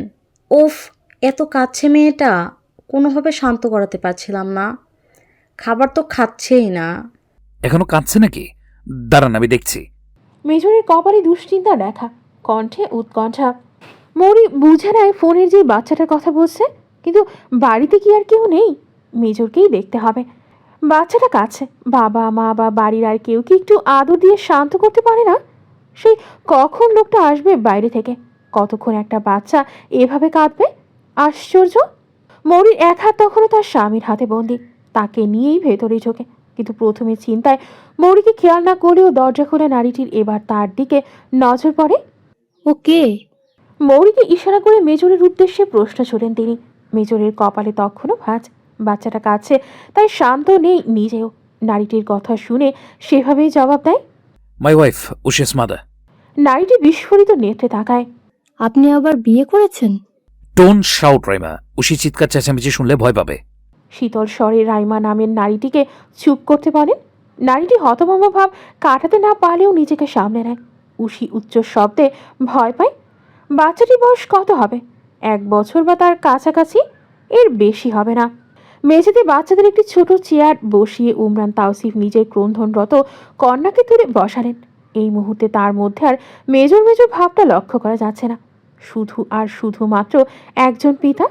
উফ, এত কাঁদছে মেয়েটা, কোনোভাবে শান্ত করাতে পারছিলাম না। খাবার তো খাচ্ছেই না। এখনো কাঁদছে নাকি? দাঁড়ান, আমি দেখছি। মেজরের কপালে দুশ্চিন্তা রেখা, কণ্ঠে উৎকণ্ঠা। মৌরি বুঝে নেয় ফোনের যে বাচ্চাটার কথা বলছে, কিন্তু বাড়িতে কি আর কেউ নেই? মেজরকেই দেখতে হবে। বাচ্চাটা কাছে, বাবা মা বা বাড়ির আর কেউ কি একটু আদর দিয়ে শান্ত করতে পারে না? সেই কখন লোকটা আসবে বাইরে থেকে? কতক্ষণ একটা বাচ্চা এভাবে কাঁদবে? আশ্চর্য। মৌরির এক হাত তখনও তার স্বামীর হাতে বন্দি। তাকে নিয়েই ভেতরে ঢোকে, কিন্তু প্রথমে চিন্তায় মৌরিকে খেয়াল না করলেও দরজা খোলা নারীটির এবার তার দিকে নজর পড়ে। ওকে। মৌরিকে ইশারা করে মেজরের উদ্দেশ্যে প্রশ্ন ছোড়েন তিনি। মেজরের কপালে তখনও ভাঁজ। বাচ্চাটা কাছে, তাই শান্ত নেই নিজেও। নারীটির কথা শুনে সেভাবেই জবাব দেয়। My wife উশেস mother. নারীটি বিস্ফোরিত নেত্রে তাকায়। আপনি আবার বিয়ে করেছেন? Don't shout Raima. উশি চিৎকার চেঁচামেচি শুনলে ভয় পাবে। শীতল স্বরে রাইমা নামের নারীটিকে চুপ করতে বলেন। নারীটি হতভম্ব ভাব কাটাতে না পারলেও নিজেকে সামলে নেয়। উশি উচ্চ শব্দে ভয় পায়। বাচ্চাটির বয়স কত হবে? 1 বছর বা তার কাছাকাছি, এর বেশি হবে না। মেঝেতে বাচ্চাদের একটি ছোট চেয়ার বসিয়ে উমরান তাওসিফ নিজের ক্রন্ধনরত কন্যাকে তুলে বসালেন। এই মুহূর্তে তার মধ্যে আর মেজর মেজর ভাবটা লক্ষ্য করা যাচ্ছে না। শুধু আর শুধুমাত্র একজন পিতা,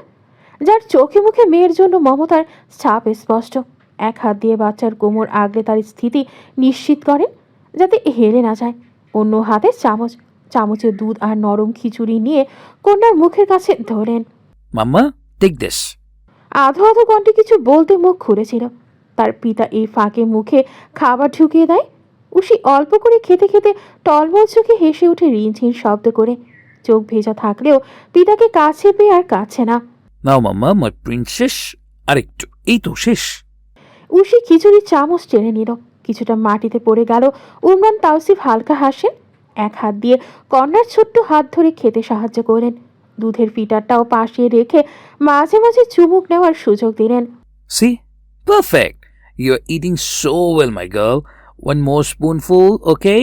যার চোখে মুখে মেয়ের জন্য মমতার ছাপ স্পষ্ট। এক হাত দিয়ে বাচ্চার কোমর আগলে তার স্থিতি নিশ্চিত করেন যাতে হেরে না যায়। অন্য হাতে চামচে দুধ আর নরম খিচুড়ি নিয়ে কন্যার মুখের কাছে ধরেন। মাম্মা, টেক দিস। আধো আধো কণ্ঠে কিছু বলতে মুখ খুলেছিল। তার পিতা এই ফাঁকে মুখে খাবার ঢুকিয়ে দেয়। উশি অল্প করে খেতে খেতে টলমল চোখে হেসে উঠে রিনঝিন শব্দ করে। চোখ ভেজা থাকলেও পিতাকে কাছে পেয়ে আর কাছে না। নাও মাম্মা, মাই প্রিন্সেস। আরেকটু, এই তো শেষ। উশি খিচুড়ির চামচ টেনে নিল। কিছুটা মাটিতে পড়ে গেল। উমরান তাওসিফ হালকা হাসেন। এক হাত দিয়ে কন্যার ছোট্ট হাত ধরে খেতে সাহায্য করলেন। দুধের ফিটারটাও পাশে রেখে মাঝে মাঝে চুমুক নেওয়ার সুযোগ দিলেন। See, perfect. You are eating so well my girl. One more spoonful, okay?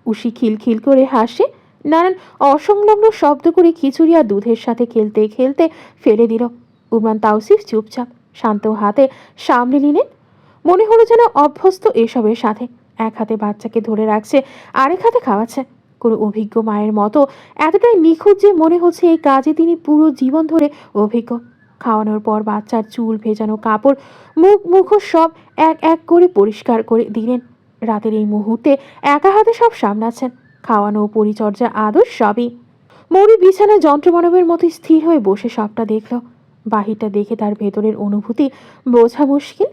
Ushi খিলখিল করে হাসে। নানান অসংলগ্ন শব্দ করে খিচুড়ি আর দুধের সাথে খেলতে খেলতে ফেলে দিল। উমরান তাওসিফ চুপচাপ শান্ত হাতে সামনে নিলেন। মনে হলো যেন অভ্যস্ত এসবের সাথে। এক হাতে বাচ্চাকে ধরে রাখছে, আরেক হাতে খাওয়াচ্ছে। কোনো অভিজ্ঞ মায়ের মতো এতটাই নিখুঁত যে মনে হচ্ছে এই কাজে তিনি পুরো জীবন ধরে অভিজ্ঞ। খাওয়ানোর পর বাচ্চার চুল ভেজানো কাপড় মুখোশ সব এক এক করে পরিষ্কার করে দিলেন। রাতের এই মুহূর্তে একা হাতে সব সামলাচ্ছেন, খাওয়ানো, পরিচর্যা, আদর সবই। মৌরি বিছানায় যন্ত্রমানবের মতো স্থির হয়ে বসে সবটা দেখল। বাহিরটা দেখে তার ভেতরের অনুভূতি বোঝা মুশকিল,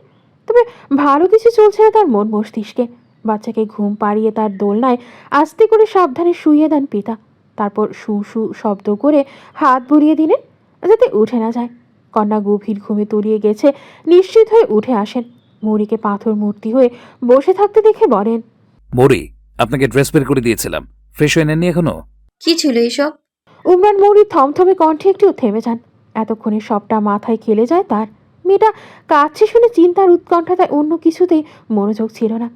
তবে ভালো কিছু চলছে না তার মন মস্তিষ্কে। বাচ্চাকে ঘুম পাড়িয়ে তার দোলনায় আস্তে করে সাবধানে শুইয়ে দেন পিতা। তারপর শু শু শব্দ করে হাত বুলিয়ে দিলেন যাতে উঠে না যায়। কন্যা গভীর ঘুমে তলিয়ে গেছে, নিশ্চিত হয়ে উঠে আসেন। মৌরিকে পাথর মূর্তি হয়ে বসে থাকতে দেখে বলেন। মৌরি, আপনাকে ড্রেস বের করে দিয়েছিলাম, ফ্রেশ হয়ে নেননি এখনো? কি ছিল এইসব? উমরান মৌরি থমথমে কণ্ঠে একটু থেমে যান। এতক্ষণে সবটা মাথায় খেলে যায় তার। মেয়েটা কাছে শুনে চিন্তার উৎকণ্ঠায় অন্য কিছুতেই মনোযোগ ছিল না।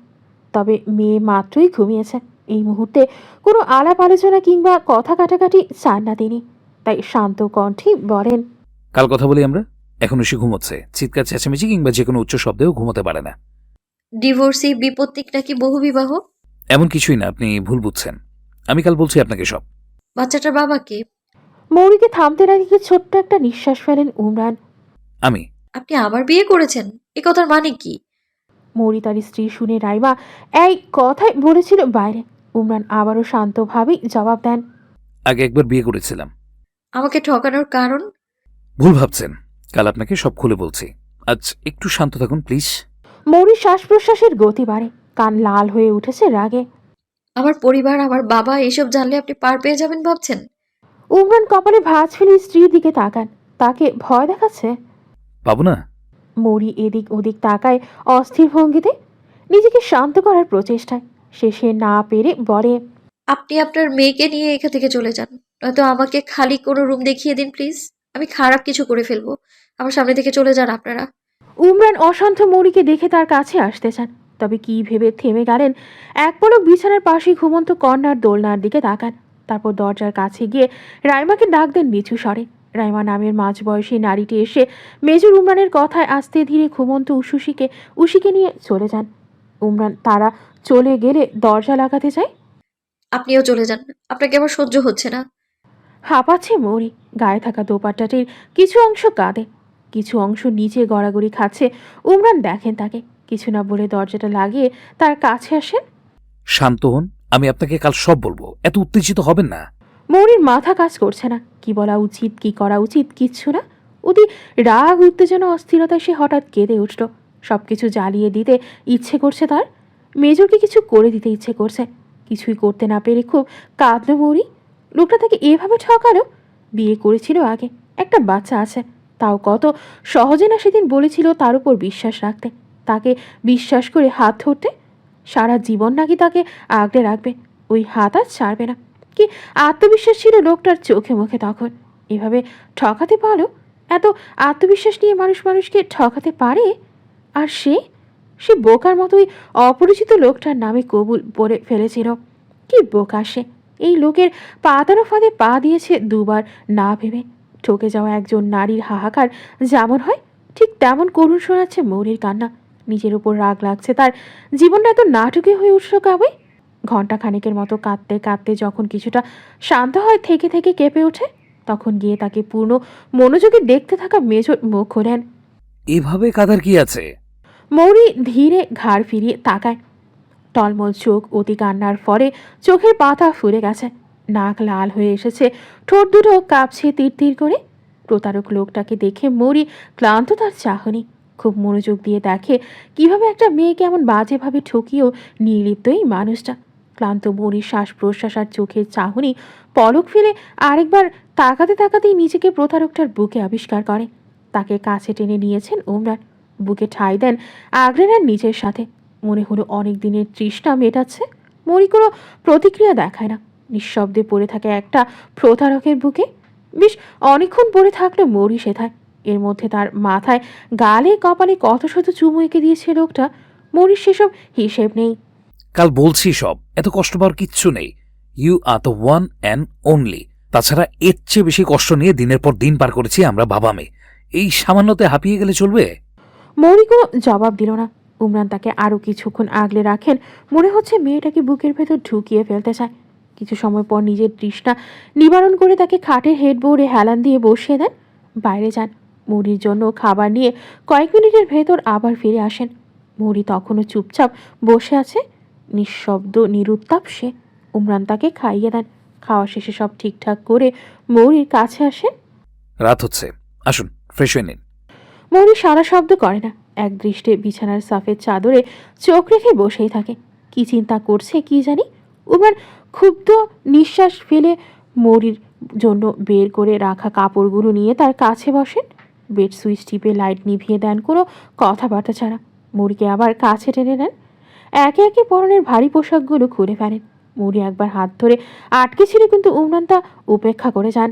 তবে মেয়ে মাত্রই ঘুমিয়েছে। এই মুহূর্তে কোনো আলাপ আলোচনা কিংবা কথা কাটাকাটি চান না তিনি, তাই শান্ত কণ্ঠে বলেন, কাল কথা বলি আমরা। এখন সে ঘুমোচ্ছে, চিৎকার চেঁচামেচি কিংবা যে কোনো উচ্চ শব্দেও ঘুমোতে পারে না। ডিভোর্সি বিপত্তিক নাকি বহুবিবাহ? এমন কিছুই না, আপনি ভুল বুঝছেন। আমি কাল বলছি আপনাকে সব। বাচ্চাটার বাবা কে? মৌরিকে থামতে না দেখে ছোট্ট একটা নিঃশ্বাস ফেলেন উমরান। আমি। আপনি আবার বিয়ে করেছেন? এ কথার মানে কি? মৌরি তার স্ত্রী শুনে রাইমা এই কথাই বলেছিল বাইরে। উমরান আবারও শান্তভাবেই জবাব দেন, আগে একবার বিয়ে করেছিলাম। আমাকে ঠকানোর কারণ? ভুল ভাবছেন, কাল আপনাকে সব খুলে বলছি। আজ একটু শান্ত থাকুন প্লিজ। মৌরির শ্বাস প্রশ্বাসের গতি বাড়ে, কান লাল হয়ে উঠেছে রাগে। আমার পরিবার, আমার বাবা এসব জানলে আপনি পার পেয়ে যাবেন ভাবছেন? উমরান কপালে ভাঁজ ফেলে স্ত্রীর দিকে তাকান। তাকে ভয় দেখাচ্ছে। পাবো না। মৌরি এদিক ওদিক তাকায় অস্থির ভঙ্গিতে, নিজেকে শান্ত করার প্রচেষ্টায়। শেষে না পেরে বলে, আপনি আপনার মেয়েকে নিয়ে এখান থেকে চলে যান, নয়তো আমাকে খালি কোনো রুম দেখিয়ে দিন প্লিজ। আমি খারাপ কিছু করে ফেলবো। আমার সামনে থেকে চলে যান আপনারা। উমরান অশান্ত মৌরিকে দেখে তার কাছে আসতে চান, তবে কি ভেবে থেমে গেলেন। এক পলক বিছানার পাশে ঘুমন্ত কন্যার দোলনার দিকে তাকান। তারপর দরজার কাছে গিয়ে রাইমাকে ডাক দেন নিচু স্বরে। রাইমা নামের মাঝবয়সী নারীটি এসে মেজর উমরানের কথায় আস্তে ধীরে ঘুমন্ত উশিকে নিয়ে চলে যান। উমরান তারা চলে গেলে দরজা লাগাতে যায়। আপনিও চলে যান, আপনাকে আমার সহ্য হচ্ছে না। হাঁপাচ্ছে মৌরি, গায়ে থাকা দোপাট্টাটির কিছু অংশ কাঁদে, কিছু অংশ নিচে গড়াগড়ি খাচ্ছে। উমরান দেখেন তাকে, কিছু না বলে দরজাটা লাগিয়ে তার কাছে আসেন। শান্ত হন, আমি আপনাকে কাল সব বলবো, এত উত্তেজিত হবেন না। মৌরির মাথা কাজ করছে না, কি বলা উচিত কি করা উচিত কিচ্ছু না। অতি রাগ উত্তেজনা অস্থিরতায় সে হঠাৎ কেঁদে উঠল। সবকিছু জ্বালিয়ে দিতে ইচ্ছে করছে তার, মেজরকে কিছু করে দিতে ইচ্ছে করছে। কিছুই করতে না পেরে খুব কাঁদল মৌরি। লোকটা তাকে এভাবে ঠকালো। বিয়ে করেছিল আগে, একটা বাচ্চা আছে, তাও কত সহজে না সেদিন বলেছিল তার উপর বিশ্বাস রাখতে, তাকে বিশ্বাস করে হাত ধরতে। সারা জীবন নাকি তাকে আগলে রাখবে, ওই হাত আর ছাড়বে না। কি আত্মবিশ্বাস ছিল লোকটার চোখে মুখে তখন। এভাবে ঠকাতে পারো? এত আত্মবিশ্বাস নিয়ে মানুষ মানুষকে ঠকাতে পারে? আর সে সে বোকার মতোই অপরিচিত লোকটার নামে কবুল বলে ফেলেছিল। কি বোকা সে! এই লোকের পাতানো ফাঁদে পা দিয়েছে দুবার না ভেবে। ঠকে যাওয়া একজন নারীর হাহাকার যেমন হয়, ঠিক তেমন করুণ শোনাচ্ছে মৌরির কান্না। নিজের উপর রাগ লাগছে তার, জীবনটা এত নাটকে হয়ে উঠল কবে। ঘণ্টা খানেকের মতো কাঁদতে কাঁদতে যখন কিছুটা শান্ত হয়, থেকে থেকে কেঁপে ওঠে, তখন গিয়ে তাকে পূর্ণ মনোযোগে দেখতে থাকা মেজর মুখ খোলেন। এভাবে কাদার কি আছে? মৌরি ধীরে ঘাড় ফিরিয়ে তাকায়। টলমল চোখ, অতি কান্নার ফলে চোখের পাতা ফুলে গেছে, নাক লাল হয়ে এসেছে, ঠোঁট দুটো কাঁপছে তীর তীর করে। প্রতারক লোকটাকে দেখে মৌরি ক্লান্ত তার চাহনি। খুব মনোযোগ দিয়ে দেখে কিভাবে একটা মেয়েকে এমন বাজেভাবে ঠকিয়েও নির্লিপ্ত এই মানুষটা। ক্লান্ত মৌরির শ্বাস প্রশ্বাস আর চোখের চাহনি পলক ফেলে আরেকবার তাকাতে তাকাতেই নিজেকে প্রতারকটার বুকে আবিষ্কার করে। তাকে কাছে টেনে নিয়েছেন উমরান, বুকে ঠাঁই দেন আগলে নেন নিজের সাথে। মনে হলো অনেক দিনের তৃষ্ণা মেটাচ্ছে। মৌরি কোনো প্রতিক্রিয়া দেখায় না, নিঃশব্দে পড়ে থাকে একটা প্রতারকের বুকে। বেশ অনেকক্ষণ পড়ে থাকলো মৌরি সেথায়। এর মধ্যে তার মাথায়, গালে, কপালে কত শত চুমু এঁকে দিয়েছে লোকটা। মৌরির সেসব হিসেব নেই। কাল বলছি সব, এত কষ্ট পাওয়ার কিচ্ছু নেই। You are the one and only. তাছাড়া এর চেয়ে বেশি কষ্ট নিয়ে দিনের পর দিন পার করেছি আমরা বাবা মেয়ে। এই সামান্যতে হাঁপিয়ে গেলে চলবে? মৌরি কোনো জবাব দিল না। উমরান তাকে আরও কিছুক্ষণ আগলে রাখেন, মনে হচ্ছে মেয়েটাকে বুকের ভেতর ঢুকিয়ে ফেলতে চায়। কিছু সময় পর নিজের তৃষ্ণা নিবারণ করে তাকে খাটের হেডবোর্ডে হেলান দিয়ে বসিয়ে দেন। বাইরে যান, মৌরির জন্য খাবার নিয়ে কয়েক মিনিটের ভেতর আবার ফিরে আসেন। মৌরি তখনও চুপচাপ বসে আছে, নিঃশব্দ নিরুত্তাপ সে। উমরান তাকে খাইয়ে দেন। খাওয়া শেষে সব ঠিকঠাক করে মৌরির কাছে আসেন। রাত হচ্ছে, আসুন ফ্রেশ হয়ে নিন। মৌরি সারা শব্দ করে না, এক দৃষ্টে বিছানার সাফেদ চাদরে চোখ রেখে বসেই থাকে। কি চিন্তা করছে কি জানি। উমরান ক্ষুব্ধ নিঃশ্বাস ফেলে মৌরির জন্য বের করে রাখা কাপড়গুলো নিয়ে তার কাছে বসেন। বেড সুইচ টিপে লাইট নিভিয়ে দেন কোনো কথাবার্তা ছাড়া। মৌরিকে আবার কাছে টেনে নেন, একে একে পরনের ভারী পোশাকগুলো খুলে ফেলেন। মৌরি একবার হাত ধরে আটকে ছিল, কিন্তু উমরান তা উপেক্ষা করে যান।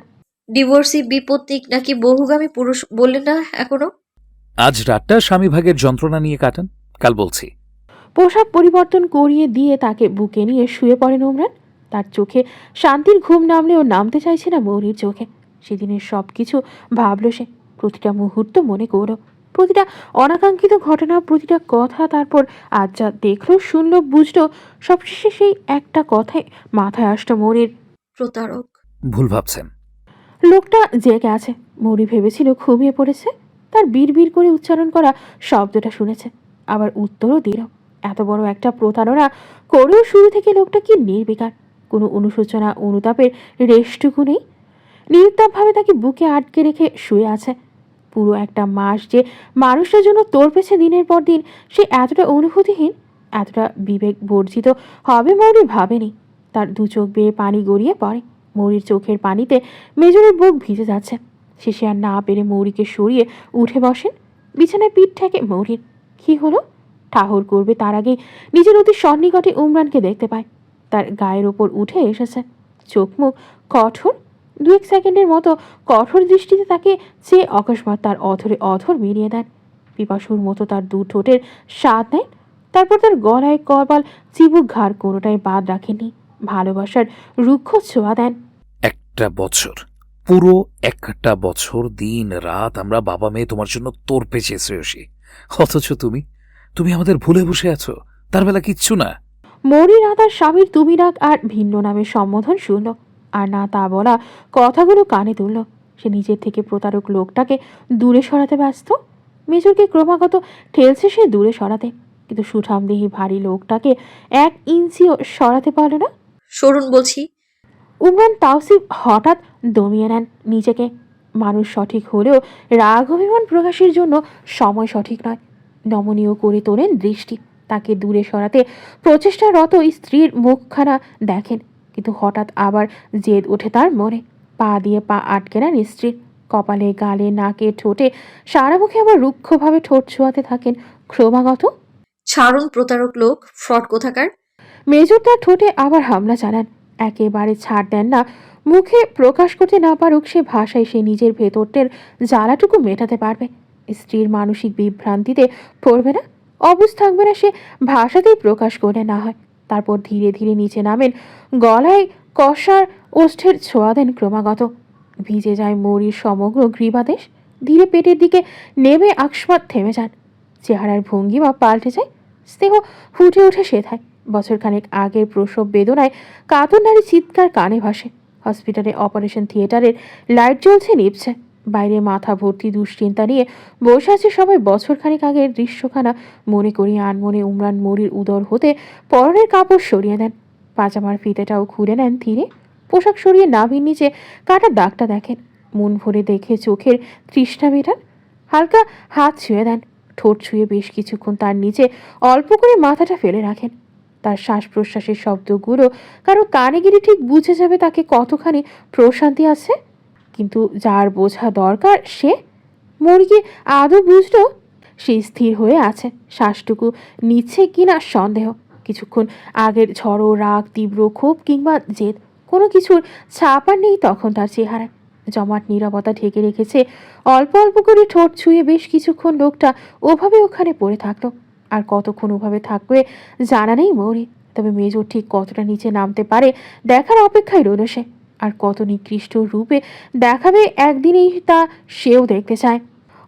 ডিভোর্সি বিপত্তিক নাকি বহুগামী পুরুষ বললেন না এখনো? আজ রাতটা স্বামীভাগের যন্ত্রণা নিয়ে কাটান, কাল বলছি। পোশাক পরিবর্তন করিয়ে দিয়ে তাকে বুকে নিয়ে শুয়ে পড়েন উমরান। তার চোখে শান্তির ঘুম নামলেও নামতে চাইছে না মৌরির চোখে। সেদিনের সব কিছু ভাবল সে, প্রতিটা মুহূর্ত মনে করল, প্রতিটা অনাকাঙ্ক্ষিত ঘটনা, প্রতিটা কথা। তারপর আজ যা দেখলো, শুনলো, বুঝলো, সবশেষে সেই একটা কথাই মাথায় আসতো মৌরির। প্রতারক। ভুল ভাবছেন। লোকটা জেগে আছে। মৌরি ভেবেছিল ঘুমিয়ে পড়েছে। তার বিড় করে উচ্চারণ করা শব্দটা শুনেছে, আবার উত্তরও দিল। এত বড় একটা প্রতারণা করেও শুরু থেকে লোকটা কি নির্বিকার, কোনো অনুশোচনা অনুতাপের রেশটুকু নেই। নিরুত্তাপভাবে তাকে বুকে আটকে রেখে শুয়ে আছে। পুরো একটা মাস যে মানুষটার জন্য তোড়পেছে দিনের পর দিন, সে এতটা অনুভূতিহীন, এতটা বিবেক বর্জিত হবে মৌরি ভাবেনি। তার দু চোখ বেয়ে পানি গড়িয়ে পড়ে। মৌরির চোখের পানিতে মেজরের বুক ভিজে যাচ্ছে। শেষে আর না পেরে মৌরিকে সরিয়ে উঠে বসেন। বিছানায় পিঠ ঠেকে মৌরির। কি হলো? ঠাহর করবে তার আগেই নিজের অতি সন্নিকটে উমরানকে দেখতে পায়। তার গায়ের ওপর উঠে এসেছে, চোখ মুখ কঠোর। 2-1 সেকেন্ডের মতো কঠোর দৃষ্টিতে তাকে চেয়ে অকস্মাৎ তার অধরে অধর মিলিয়ে দেন। পিপাসুর মতো তার দু ঠোঁটের স্বাদ নেন। তারপর তার গলায়, কপাল, চিবুক, ঘাড় কোনোটাই বাদ রাখেননি। ভালোবাসার রুক্ষ ছোঁয়া দেন। একটা বছর, পুরো একটা বছর দিন রাত আমরা বাবা মেয়ে তোমার জন্য তোর পেছে শ্রেয়সী, অথচ তুমি তুমি আমাদের ভুলে বসে আছো। তার বেলা কিচ্ছু না। মৌরি না তার স্বামীর তুমি ডাক আর ভিন্ন নামে সম্বোধন শুনল, আর না তা বলা কথাগুলো কানে তুলল। সে নিজের থেকে প্রতারক লোকটাকে দূরে সরাতে ব্যস্ত। মেজরকে ক্রমাগত ঠেলছে সে দূরে সরাতে, কিন্তু সুঠামদেহী ভারী লোকটাকে 1 ইঞ্চিও সরাতে পারল না। সরুন বলছি। উমরান তাওসিফ হঠাৎ দমিয়ে নেন নিজেকে। মানুষ সঠিক হলেও রাগ অভিমান প্রকাশের জন্য সময় সঠিক নয়। নমনীয় করে তোলেন দৃষ্টি। তাকে দূরে সরাতে প্রচেষ্টারত স্ত্রীর মুখখানা দেখেন, কিন্তু হঠাৎ আবার জেদ ওঠে তার মনে। পা দিয়ে পা আটকে নেন স্ত্রীর। কপালে, গালে, নাকে, ঠোঁটে, সারা মুখে আবার রুক্ষভাবে ঠোঁট ছোঁয়াতে থাকেন ক্রমাগত। ছাড়ুন প্রতারক লোক, ফ্রড কোথাকার। মেজর তার ঠোঁটে আবার হামলা চালান। একেবারে ছাড় দেন না। মুখে প্রকাশ করতে না পারুক সে ভাষায় সে নিজের ভেতরটের জ্বালাটুকু মেটাতে পারবে। স্ত্রীর মানসিক বিভ্রান্তিতে পড়বে না, অবুঝ থাকবে না, সে ভাষাতেই প্রকাশ করে না হয়। তারপর ধীরে ধীরে নিচে নামেন, গলায় কষার ওষ্ঠের ছোঁয়া দেন ক্রমাগত। ভিজে যায় মৌরির সমগ্র গ্রীবাদেশ। ধীরে পেটের দিকে নেমে আকস্মাৎ থেমে যান। চেহারার ভঙ্গিমা পাল্টে যায়। স্নেহ ফুটে ওঠে সেথায়। বছরখানেক আগের প্রসব বেদনায় কাতর নারী চিৎকার কানে ভাসে। হসপিটালে অপারেশন থিয়েটারের লাইট জ্বলছে, নিভছে। বাইরে মাথা ভর্তি দুশ্চিন্তা নিয়ে বসে আছে সবাই। বছরখানেক আগের দৃশ্যখানা মনে করিয়ে আনমনে উমরান মৌরির উদর হতে পরনের কাপড় সরিয়ে দেন। পাজামার ফিতেটাও খুলে নেন ধীরে। পোশাক সরিয়ে নাভির নিচে কাটা দাগটা দেখেন। মন ভরে দেখে চোখের তৃষ্ণা মেটান। হালকা হাত ছুঁয়ে দেন। ঠোঁট ছুঁয়ে বেশ কিছুক্ষণ তার নিচে অল্প করে মাথাটা ফেলে রাখেন। তার শ্বাস প্রশ্বাসের শব্দগুলো কারো কানে গেলে ঠিক বুঝে যাবে তাকে কতখানি প্রশান্তি আছে। কিন্তু যার বোঝা দরকার সে মুরগি আদৌ বুঝল। সে স্থির হয়ে আছে, শ্বাসটুকু নিচ্ছে কিনা সন্দেহ। কিছুক্ষণ আগের ঝড়ো রাগ, তীব্র ক্ষোভ কিংবা জেদ, কোনো কিছুর ছাপ আর নেই তখন তার চেহারায়। জমাট নীরবতা ঢেকে রেখেছে। অল্প অল্প করে ঠোঁট ছুঁয়ে বেশ কিছুক্ষণ লোকটা ওভাবে ওখানে পড়ে থাকলো। আর কতক্ষণ ওভাবে থাকবে জানা নেই মৌরি। তবে মেজর ঠিক কতটা নিচে নামতে পারে দেখার অপেক্ষায় রইল সে। আর কত নিকৃষ্ট রূপে দেখাবে একদিনেই তা সেও দেখতে চায়।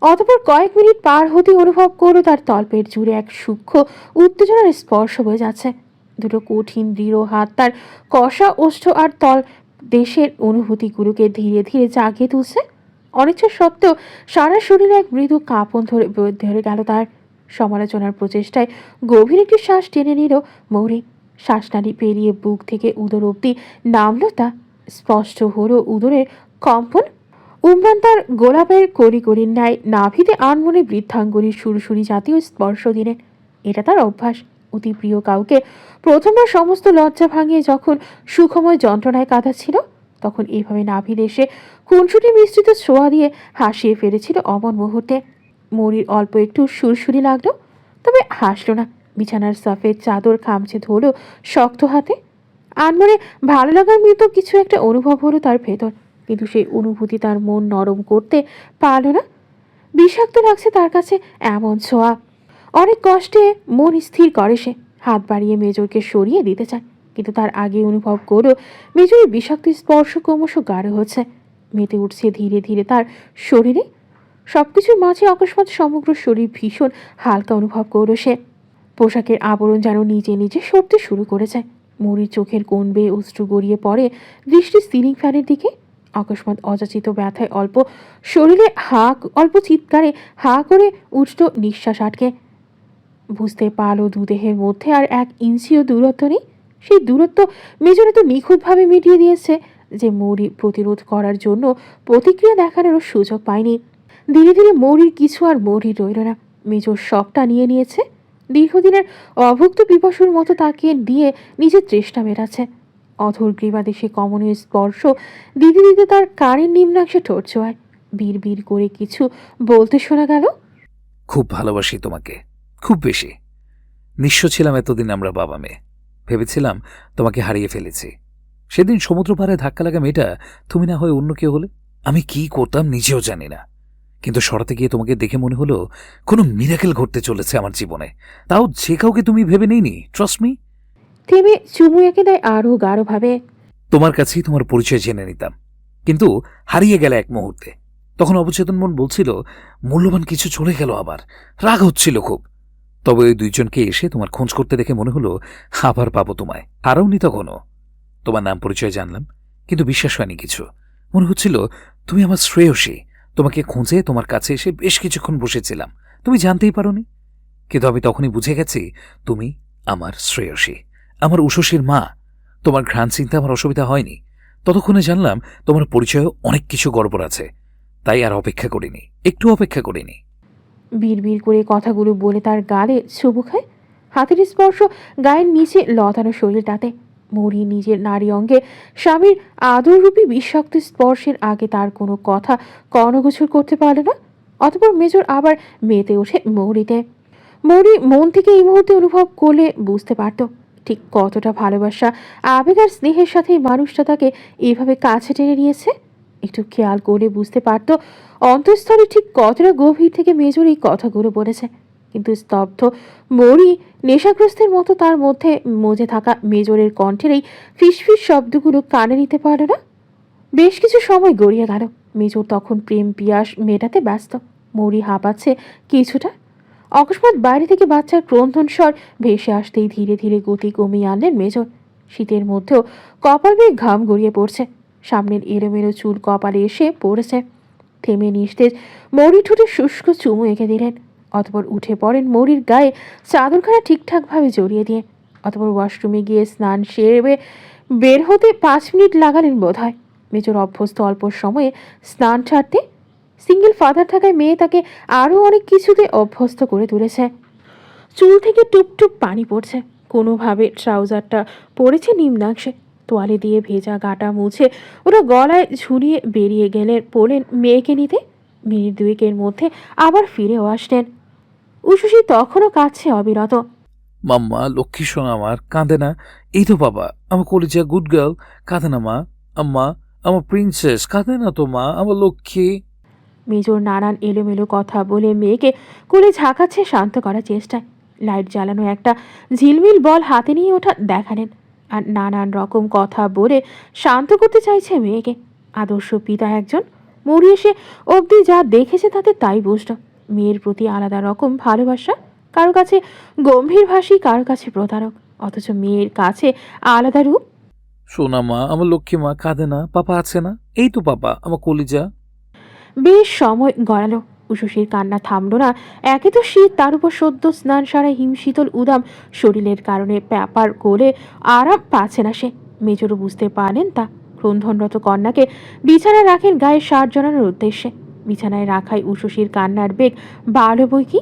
অতঃপর কয়েক মিনিট পার হতে অনুভব করলো তার তলপেট জুড়ে এক সূক্ষ্ম উত্তেজনার স্পর্শ হয়ে যাচ্ছে। দুটো কঠিন দৃঢ় হাত তার কষা ওষ্ঠ আর তল দেশের অনুভূতিগুলোকে ধীরে ধীরে জাগিয়ে তুলছে। অনিচ্ছা সত্ত্বেও সারা শরীরে এক মৃদু কাঁপন ধরে গেল তার। সমালোচনার প্রচেষ্টায় গভীর একটি শ্বাস টেনে নিল মৌরি। শ্বাসনালী পেরিয়ে বুক থেকে উদর অবধি নামলো তা। স্পষ্ট হলো উদরের কম্পন। উমরান তার গোলাপের কড়ির ন্যায় নাভিতে আনমনে বৃদ্ধাঙ্গুলির সুরসুরি জাতীয় স্পর্শ দিলেন। এটা তার অভ্যাস। অতি প্রিয় কাউকে প্রথমবার সমস্ত লজ্জা ভাঙিয়ে যখন সুখময় যন্ত্রণায় কাঁদাচ্ছিল, তখন এইভাবে নাভি দেশে খুনসুটি মিশ্রিত ছোঁয়া দিয়ে হাসিয়ে ফেলেছিল অমন মুহূর্তে। মৌরির অল্প একটু সুরসুরি লাগলো, তবে হাসল না। বিছানার সফেদ চাদর খামচে ধরল শক্ত হাতে। আনমনে ভালো লাগার মতো কিছু একটা অনুভব হলো তার ভেতর, কিন্তু সেই অনুভূতি তার মন নরম করতে পারল না। বিষাক্ত লাগছে তার কাছে এমন ছোঁয়া। অনেক কষ্টে মন স্থির করে সে, হাত বাড়িয়ে মেজরকে সরিয়ে দিতে চায়, কিন্তু তার আগে অনুভব করো মেজরের বিষাক্ত স্পর্শ ক্রমশ গাঢ় হচ্ছে, মেতে উঠছে ধীরে ধীরে তার শরীরে। সবকিছুর মাঝে অকস্মাৎ সমগ্র শরীর ভীষণ হালকা অনুভব করলো সে। পোশাকের আবরণ যেন নিজে নিজে সরতে শুরু করেছে। মৌরির চোখের কোণ বেয়ে অশ্রু গড়িয়ে পড়ে, দৃষ্টি সিলিং ফ্যানের দিকে। অকস্মাৎ অযাচিত ব্যথায় অল্প চিৎকারে হা করে উঠল নিঃশ্বাস আটকে। বুঝতে পারলো দুদেহের মধ্যে আর 1 ইঞ্চিও দূরত্ব নেই। সেই দূরত্ব মেজর এত নিখুঁতভাবে মিটিয়ে দিয়েছে যে মৌরি প্রতিরোধ করার জন্য প্রতিক্রিয়া দেখানোরও সুযোগ পায়নি। ধীরে ধীরে মৌরির কিছু আর মৌরির রইল না, মেজর সবটা নিয়ে নিয়েছে। দীর্ঘদিনের অভুক্ত পিপাসুর মতো তাকে দিয়ে নিজের তৃষ্ণা মেটাচ্ছে। অধর গ্রীবাদেশে কমনীয় স্পর্শ দিতে দিতে তার কানের নিম্নাংশে ঠোঁট ছোঁয়ায়। বীর বীর করে কিছু বলতে শোনা গেল। খুব ভালোবাসি তোমাকে, খুব বেশি। নিঃস্ব ছিলাম এতদিন আমরা বাবা মেয়ে, ভেবেছিলাম তোমাকে হারিয়ে ফেলেছি। সেদিন সমুদ্র পাড়ে ধাক্কা লাগা মেয়েটা তুমি না হয়ে অন্য কেউ হলে আমি কি করতাম নিজেও জানি না। কিন্তু সরাতে গিয়ে তোমাকে দেখে মনে হলো কোনো মিরাকেল ঘটতে চলেছে আমার জীবনে, তাও যে কাউকে তুমি ভেবে নেইনি। Trust me. থেমে চুমু এঁকে দেয় আরও গাঢ়ভাবে। তোমার কাছেই তোমার পরিচয় জেনে নিতাম, কিন্তু হারিয়ে গেলে এক মুহূর্তে। তখন অবচেতন মন বলছিল মূল্যবান কিছু চলে গেল, আবার রাগ হচ্ছিল খুব। তবে ওই দুইজনকে এসে তোমার খোঁজ করতে দেখে মনে হলো আবার পাবো তোমায়। হারাওনি তখনও। তোমার নাম পরিচয় জানলাম, কিন্তু বিশ্বাস হয়নি কিছু। মনে হচ্ছিল তুমি আমার শ্রেয়সী। তোমাকে খুঁজে তোমার কাছে এসে বেশ কিছুক্ষণ বসেছিলাম, তুমি জানতেই পারোনি। কিন্তু আমি তখনই বুঝে গেছি তুমি আমার শ্রেয়সী, আমার উষসীর মা। তোমার ঘ্রাণ চিন্তা আমার অসুবিধা হয়নি। ততক্ষণে জানলাম তোমার পরিচয়ও অনেক কিছু গড়বড় আছে, তাই আর অপেক্ষা করিনি, একটু অপেক্ষা করিনি। বিড়বিড় করে কথাগুলো বলে তার গালে চুমু খায়। হাতের স্পর্শ গায়ের নিচে লতানো শরীরটাতে। মৌরি নিজের নারী অঙ্গে স্বামীর আদররূপী বিষাক্ত স্পর্শের আগে তার কোনো কথা কর্ণগোচর করতে পারল না। অতঃপর মেজর আবার মেতে ওঠে মৌরিতে। মৌরি মন থেকে এই মুহূর্তে অনুভব করলে বুঝতে পারত ঠিক কতটা ভালোবাসা, আবেগ আর স্নেহের সাথে এই মানুষটা তাকে এইভাবে কাছে টেনে নিয়েছে। একটু খেয়াল করে বুঝতে পারত অন্তঃস্থলে ঠিক কতটা গভীর থেকে মেজর এই কথাগুলো বলেছে। কিন্তু স্তব্ধ মৌরি নেশাগ্রস্তের মতো তার মধ্যে মজে থাকা মেজরের কণ্ঠের এই ফিসফিস শব্দগুলো কানে নিতে পারল না। বেশ কিছু সময় গড়িয়ে গেল। মেজর তখন প্রেম পিয়াস মেটাতে ব্যস্ত। মৌরি হাঁপাচ্ছে কিছুটা। অকস্মাৎ বাইরে থেকে বাচ্চার ক্রন্দন স্বর ভেসে আসতেই ধীরে ধীরে গতি কমিয়ে আনলেন মেজর। শীতের মধ্যেও কপাল বেয়ে ঘাম গড়িয়ে পড়ছে। সামনের এলোমেলো চুল কপালে এসে পড়েছে। থেমে নিস্তেজ মৌরি ঠোঁটে শুষ্ক চুমু এঁকে দিলেন। অতপর উঠে পড়েন মৌরির গায়ে চাদরখানা ঠিকঠাকভাবে জড়িয়ে দিয়ে। অতপর ওয়াশরুমে গিয়ে স্নান সেরে বের হতে 5 মিনিট লাগালেন বোধ হয়। মেজর অভ্যস্ত অল্প সময়ে স্নান ছাড়তে। সিঙ্গেল ফাদার থাকায় মেয়ে তাকে আরও অনেক কিছুতে অভ্যস্ত করে তুলেছে। চুল থেকে টুপটুপ পানি পড়ছে। কোনোভাবে ট্রাউজারটা পড়েছে নিম্নাংশে। তোয়ালে দিয়ে ভেজা গাটা মুছে ওরা গলায় ঝুলিয়ে বেরিয়ে পড়লেন মেয়েকে নিতে। মিনিট 2 মধ্যে আবার ফিরেও আসলেন। উষসী তখনও কাঁদছে অবিরত। মাম্মা লক্ষ্মী সোনা আমার, কাঁদে না। এই তো বাবা, আমার কলিজা গুড গার্ল, কাঁদে না মা। আম্মা আমার প্রিন্সেস, কাঁদে না তো মা, আমার লক্ষ্মী। মেজর নানান এলোমেলো কথা বলে মেয়েকে কোলে ঝাঁকাচ্ছে শান্ত করার চেষ্টায়। লাইট জ্বালানো একটা ঝিলমিল বল হাতে নিয়ে ওঠা দেখালেন, আর নানান রকম কথা বলে শান্ত করতে চাইছে মেয়েকে। আদর্শ পিতা একজন। মরি এসে অবধি যা দেখেছে তাতে তাই বুঝল। মেয়ের প্রতি আলাদা রকম ভালোবাসা, কারো কাছে গম্ভীর ভাষী, কারো কাছে প্রতারক, অথচ মেয়ের কাছে আলাদা রূপ। সোনা মা, আমার লক্ষ্মী মা, কাঁদে না। পাপা আছে না? এই তো পাপা, আমার কলিজা। বেশ সময় গড়ালো। উষসীর কান্না থামল না। একে তো শীত, তার উপর সদ্য স্নান সারা হিমশীতল উদাম শরীরের কারণে প্যাপার কোলে আরাম পাচ্ছে না সে। মেজরও বুঝতে পারলেন তা। ক্রন্দনরত কন্যাকে বিছানায় রাখেন গায়ে সার জড়ানোর উদ্দেশ্যে। বিছানায় রাখাই উষসীর কান্নার বেগ বাড়ল বই কি।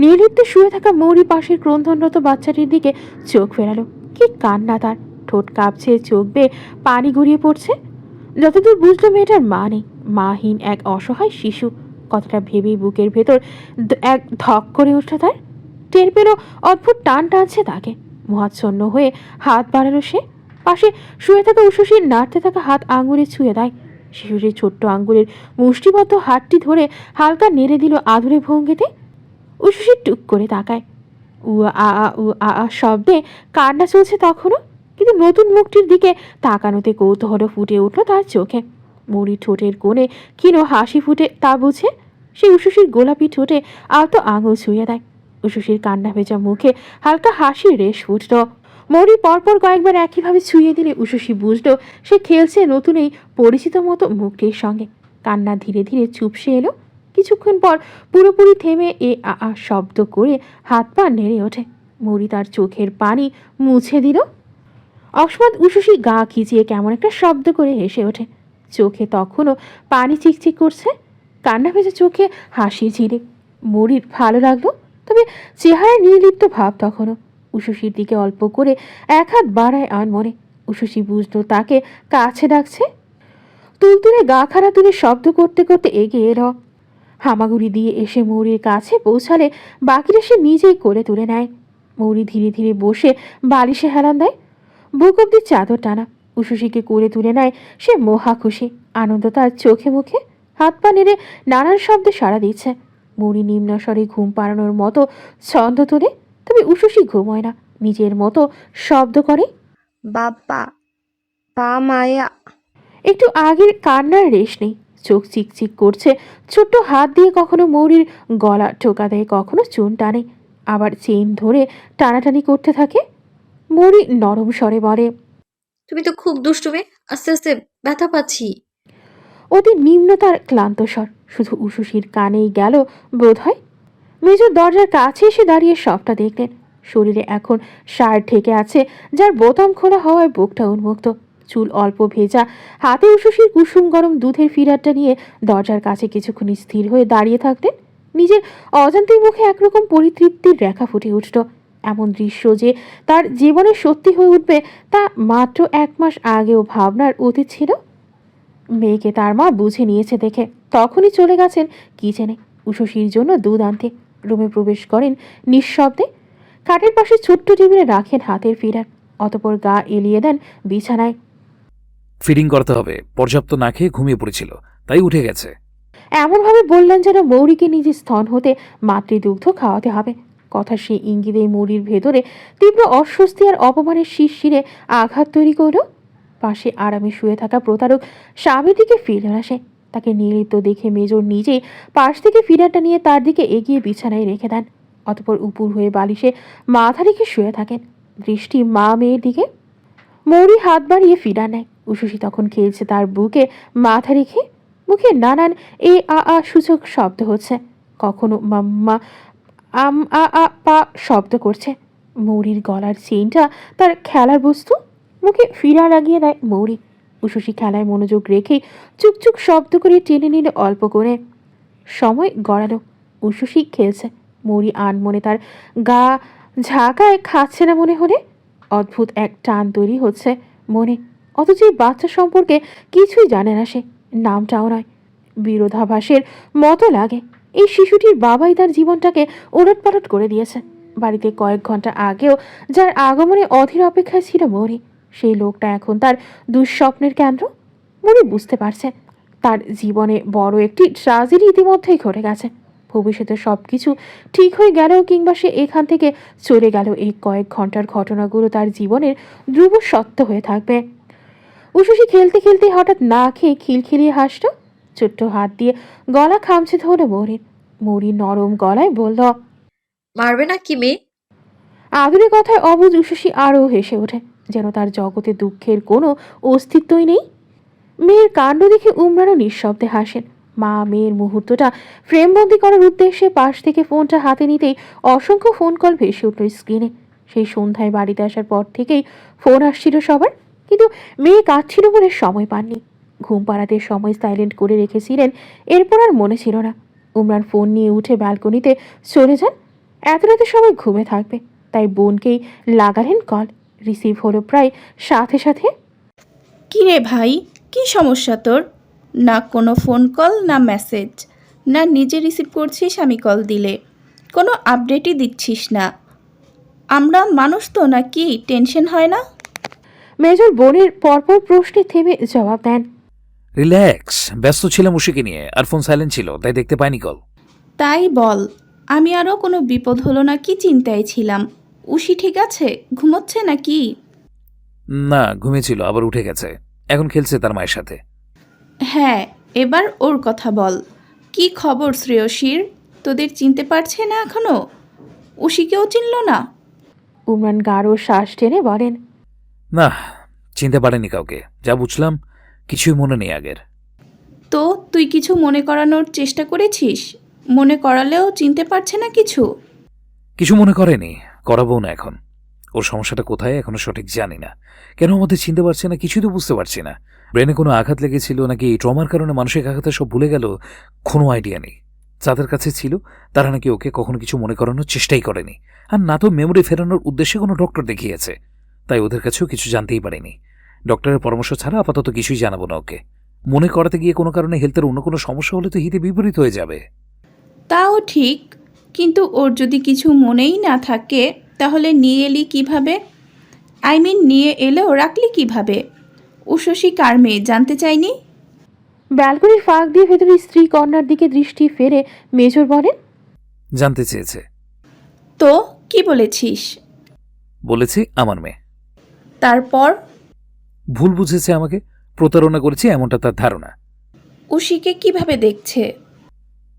নির্লিপ্তে শুয়ে থাকা মৌরি পাশের ক্রন্দনরত বাচ্চাটির দিকে চোখ ফেরালো। কি কান্না তার! ঠোঁট কাঁপছে, চোখ বেয়ে পানি গড়িয়ে পড়ছে। যতদূর বুঝলো মেয়েটার মা নেই, মাহীন এক অসহায় শিশু। কথাটা ভেবেই বুকের ভেতর এক ধক করে উঠল তার। টের পেল অদ্ভুত টান টানছে তাকে। মোহাচ্ছন্ন হয়ে হাত বাড়ালো সে। পাশে শুয়ে থাকা উষসীর নাড়তে থাকা হাত আঙুলে ছুঁয়ে দেয়। শিশুটির ছোট্ট আঙ্গুলের মুষ্টিবদ্ধ হাতটি ধরে হালকা নেড়ে দিল আধুরে ভঙ্গিতে। উশুসি টুক করে তাকায়। উ আ শব্দে কান্না চলছে তখনও, কিন্তু নতুন মুখটির দিকে তাকানোতে কৌতূহল ফুটে উঠল তার চোখে। মৌরি ঠোঁটের কোণে ক্ষীণ হাসি ফুটে তা বুঝে সে উশুসির গোলাপি ঠোঁটে আলতো আঙুল ছুঁয়ে দেয়। উশুসির কান্না ভেজা মুখে হালকা হাসির রেশ ফুটল। মৌরি পরপর কয়েকবার একইভাবে ছুঁয়ে দিলে উশুসি বুঝল সে খেলছে নতুন এই পরিচিত মতো মুখটির সঙ্গে। কান্না ধীরে ধীরে চুপসে এলো। কিছুক্ষণ পর পুরোপুরি থেমে আ শব্দ করে হাত পা নেড়ে ওঠে। মৌরি তার চোখের পানি মুছে দিল। অকস্মাৎ উশুসি গা খিচিয়ে কেমন একটা শব্দ করে হেসে ওঠে। চোখে তখনও পানি চিকচিক করছে, কান্না ভেজা চোখে হাসি ঝিলিক। মৌরির ভালো লাগলো, তবে চেহারায় নির্লিপ্ত ভাব তখনও। উশুসির দিকে অল্প করে এক হাত বাড়ায় আনমনে। উশুসি বুঝলো তাকে কাছে ডাকছে। তুলতুলে গা খাড়া তুলে শব্দ করতে করতে এগিয়ে এলো। হামাগুড়ি দিয়ে এসে মৌরির কাছে পৌঁছালে বাকিরা সে নিজেই কোলে তুলে নেয়। মৌরি ধীরে ধীরে বসে বালিশে হেলান দেয়, বুক অব্দি চাদর টানা। উশুসিকে কোলে তুলে নেয় সে মহা খুশি, আনন্দ তার চোখে মুখে। হাত পা নেড়ে নানান শব্দে সাড়া দিচ্ছে। মৌরি নিম্ন স্বরে ঘুম পাড়ানোর মতো ছন্দ তোলে, তবে উশুসি ঘুমোয় না, নিজের মতো শব্দ করে। বাবা, পা মায়া। একটু আগের কান্নার রেশ নেই, চোখ চিকচিক করছে। ছোট্ট হাত দিয়ে কখনো মৌরির গলা টোকা দেয়, কখনো চুন টানে, আবার চেইন ধরে টানাটানি করতে থাকে। মৌরি নরম স্বরে বলে, তুমি তো খুব দুষ্টু মেয়ে, আস্তে আস্তে ব্যথা পাচ্ছি। অতি নিম্নতার ক্লান্ত স্বর শুধু উশুসির কানেই গেল বোধ হয়। মেজর দরজার কাছে এসে দাঁড়িয়ে সবটা দেখলেন। শরীরে এখন শার্ট ঢেকে আছে, যার বোতাম খোলা হওয়ায় বুকটা উন্মুক্ত। চুল অল্প ভেজা, হাতে উশুসির কুসুম গরম দুধের ফিরারটা নিয়ে দরজার কাছে কিছুক্ষণ স্থির হয়ে দাঁড়িয়ে থাকতেন। নিজের অজান্তেই মুখে একরকম পরিতৃপ্তির রেখা ফুটে উঠল। এমন দৃশ্য যে তার জীবনে সত্যি হয়ে উঠবে তা মাত্র 1 মাস আগেও ভাবনার অতীত ছিল। মেয়েকে তার মা বুঝে নিয়েছে দেখে তখনই চলে গেছেন কিচেনে উশুসির জন্য দুধ আনতে। রুমে প্রবেশ করেন নিঃশব্দে। খাটের পাশে ছোট্ট টেবিলে রাখেন হাতের ফিরার, অতপর গা এলিয়ে দেন বিছানায়। ফিডিং করতে হবে, পর্যাপ্ত না খেয়ে ঘুমিয়ে পড়েছিল, তাই উঠে গেছে। এমনভাবে বললেন যেন মৌরিকে নিজের স্তন হতে মাতৃদুগ্ধ খাওয়াতে হবে। কথা সে ইঙ্গিতে মৌরির ভেতরে তীব্র অস্বস্তি আর অপমানের শিরশিরে আঘাত তৈরি করল। পাশে আরামে শুয়ে থাকা প্রতারক স্বামীর দিকে ফিরে আসে। তাকে নির্লিপ্ত দেখে মেজর নিজেই পাশ থেকে ফিরারটা নিয়ে তার দিকে এগিয়ে বিছানায় রেখে দেন। অতপর উপুর হয়ে বালিশে মাথা রেখে শুয়ে থাকেন, দৃষ্টি মা মেয়ের দিকে। মৌরি হাত বাড়িয়ে ফিরার নেয়। উশুসি তখন খেলছে তার বুকে মাথা রেখে। মুখে নানান সূচক শব্দ হচ্ছে, কখনো মাম্মা পা শব্দ করছে। মৌরির গলার চেইনটা তার খেলার বস্তু। মুখে ফিরা লাগিয়ে দেয় মৌরি। উশুসি খেলায় মনোযোগ রেখেই চুকচুক শব্দ করে টেনে নিলে অল্প করে। সময় গড়ালো, উশুসি খেলছে। মৌরি আনমনে তার গা ঝাঁকায় খাচ্ছে না মনে হলে। অদ্ভুত এক টান তৈরি হচ্ছে মনে, অথচ এই বাচ্চা সম্পর্কে কিছুই জানে না সে, নামটাও নয়। বিরোধাভাসের মতো লাগে। এই শিশুটির বাবাই তার জীবনটাকে ওলটপালট করে দিয়েছে। বাড়িতে কয়েক ঘন্টা আগেও যার আগমনে অধীর অপেক্ষায় ছিল মৌরি, সেই লোকটা এখন তার দুঃস্বপ্নের কেন্দ্র। মৌরি বুঝতে পারছে তার জীবনে বড় একটি ট্র্যাজেডি ইতিমধ্যেই ঘটে গেছে। ভবিষ্যতে সব কিছু ঠিক হয়ে গেলেও কিংবা সে এখান থেকে চলে গেল, এই কয়েক ঘন্টার ঘটনাগুলো তার জীবনের ধ্রুব সত্য হয়ে থাকবে। উশুসি খেলতে খেলতে হঠাৎ না খেয়ে খিলখিলিয়ে হাসল। ছোট্ট হাত দিয়ে গলা খামছে ধরল মৌরির। মৌরি নরম গলায় বলল, মারবে না কি মেয়ে? আদুরে কথায় অবুঝ উশুসি আরও হেসে ওঠে, যেন তার জগতে দুঃখের কোনো অস্তিত্বই নেই। মেয়ের কাণ্ড দেখে উমরানও নিঃশব্দে হাসেন। মা মেয়ের মুহূর্তটা ফ্রেমবন্দি করার উদ্দেশ্যে পাশ থেকে ফোনটা হাতে নিতেই অসংখ্য ফোন কল ভেসে উঠল স্ক্রিনে। সেই সন্ধ্যায় বাড়িতে আসার পর থেকেই ফোন আসছিল সবার, কিন্তু মেয়ে কাঁদছিল বলে সময় পাননি। ঘুম পাড়াতে সময় সাইলেন্ট করে রেখেছিলেন, এরপর আর মনে ছিল না। উমরান ফোন নিয়ে উঠে ব্যালকনিতে চলে যান। এত রাতে সবাই ঘুমে থাকবে, তাই বোনকেই লাগালেন কল। রিসিভ হলো প্রায় সাথে সাথে। কী রে ভাই, কী সমস্যা তোর? না কোনো ফোন কল, না মেসেজ, না নিজে রিসিভ করছিস আমি কল দিলে, কোনো আপডেটই দিচ্ছিস না। আমরা মানুষ তো নাকি, টেনশন হয় না? মেজর বোনের পরপর প্রশ্নে থেমে জবাব দেন, রিল্যাক্স, ব্যস্ত ছিলাম উষিকে নিয়ে, আর ফোন সাইলেন্ট ছিল, তাই দেখতে পাইনি কল। তাই বল, আমি আরও কোনো বিপদ হলো না কি চিন্তায় ছিলাম। উষি ঠিক আছে? ঘুমোচ্ছে নাকি? না, ঘুমিয়েছিল, আবার উঠে গেছে, এখন খেলছে তার মায়ের সাথে। হ্যাঁ, এবার ওর কথা বল। কি খবর শ্রেয়সীর? তোদের চিনতে পারছে না এখনো? উষিকেও চিনল না? উমরান গাঢ় শ্বাস টেনে বলেন, না, চিনতে পারেনি কাউকে, যা বুঝলাম কিছুই মনে নেই আগের। তো তুই কিছু মনে করানোর চেষ্টা করেছিস? মনে করালেও চিনতে পারছে না কিছু? কিছু মনে করেনি, করাবো না এখন। ওর সমস্যাটা কোথায় এখনো সঠিক জানি না। কেন আমাদের চিনতে পারছে না কিছুই তো বুঝতে পারছি না। ব্রেনে কোনো আঘাত লেগেছিল নাকি ট্রমার কারণে মানসিক আঘাতে সব ভুলে গেল, কোনো আইডিয়া নেই। যাদের কাছে ছিল তারা নাকি ওকে কখনো কিছু মনে করানোর চেষ্টাই করেনি, আর না তো মেমোরি ফেরানোর উদ্দেশ্যে কোনো ডক্টর দেখিয়েছে। তাই ওদের কাছেও কিছু জানতেই পারেনি। ডক্টরের পরামর্শ ছাড়া আপাতত কিছুই জানাবো না ওকে। মনে করাতে গিয়ে কোনো কারণে হেলথের অন্য কোনো সমস্যা হলে তো হিতে বিপরীত হয়ে যাবে। তাও ঠিক, কিন্তু ওর যদি কিছু মনেই না থাকে তাহলে নিয়ে এলি কিভাবে? নিয়ে এলেও রাখলি কিভাবে? উষসী কার মেয়ে জানতে চাইনি? ব্যালকনির ফাঁক দিয়ে ভেতরে স্ত্রী কন্যার দিকে দৃষ্টি ফেরে মেজর বলেন, জানতে চেয়েছে। তো কি বলেছিস? বলেছি আমার মেয়ে। তারপর? ভুল বুঝেছে আমাকে, প্রতারণা করেছি এমনটা তার ধারণা। উষিকে কিভাবে দেখছে?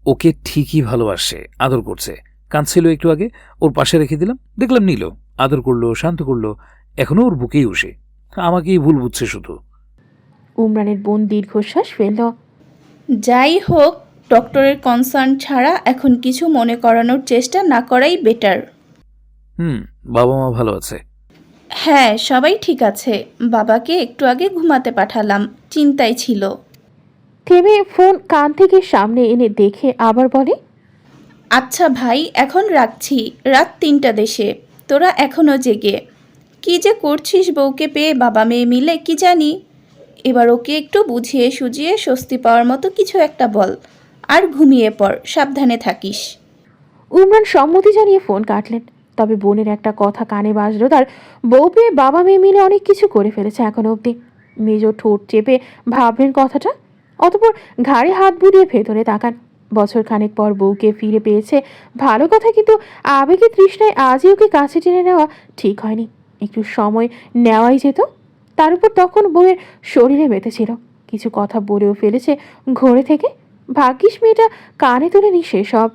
ওকে ঠিকই ভালোবাসে, আদর করছে। কাঁদছিল একটু আগে, ওর পাশে রেখে দিলাম, দেখলাম নিল, আদর করলো, শান্ত করলো, এখনো ওর বুকেই উষে। আমাকেই ভুল বুঝছে শুধু। উমরানের বোন দীর্ঘশ্বাস ফেলল। যাই হোক, ডক্টরের কনসার্ন ছাড়া এখন কিছু মনে করানোর চেষ্টা না করাই বেটার। বাবা মা ভালো আছে? হ্যাঁ, সবাই ঠিক আছে। বাবাকে একটু আগে ঘুমাতে পাঠালাম, চিন্তায় ছিল। থেমে ফোন কান থেকে সামনে এনে দেখে আবার বলে, আচ্ছা ভাই, এখন রাখছি। রাত ৩টা দেশে, তোরা এখনও জেগে। কি যে করছিস বউকে পেয়ে বাবা মেয়ে মিলে কি জানি। এবার ওকে একটু বুঝিয়ে সুজিয়ে স্বস্তি পাওয়ার মতো কিছু একটা বল, আর ঘুমিয়ে পড়, সাবধানে থাকিস। উমরান সম্মতি জানিয়ে ফোন কাটলেন। তবে বোনের একটা কথা কানে বাজলো, তার বউ পেয়ে বাবা মেয়ে মিলে অনেক কিছু করে ফেলেছে এখনো অবধি। মেজো ঠোঁট চেপে ভাবলেন কথাটা, অতপর ঘাড়ে হাত বুলিয়ে ভেতরে তাকান। বছর খানেক পর বউকে ফিরে পেয়েছে ভালো কথা, কিন্তু আবেগে তৃষ্ণায় আজই ওকে কাছে টেনে নেওয়া ঠিক হয়নি। একটু সময় নেওয়াই যেত। তার উপর তখন বউয়ের শরীরে বেঁধেছিল, কিছু কথা বলেও ফেলেছে ঘরে থেকে। ভাগ্যিস মেয়েটা কানে তুলেনি সেসব।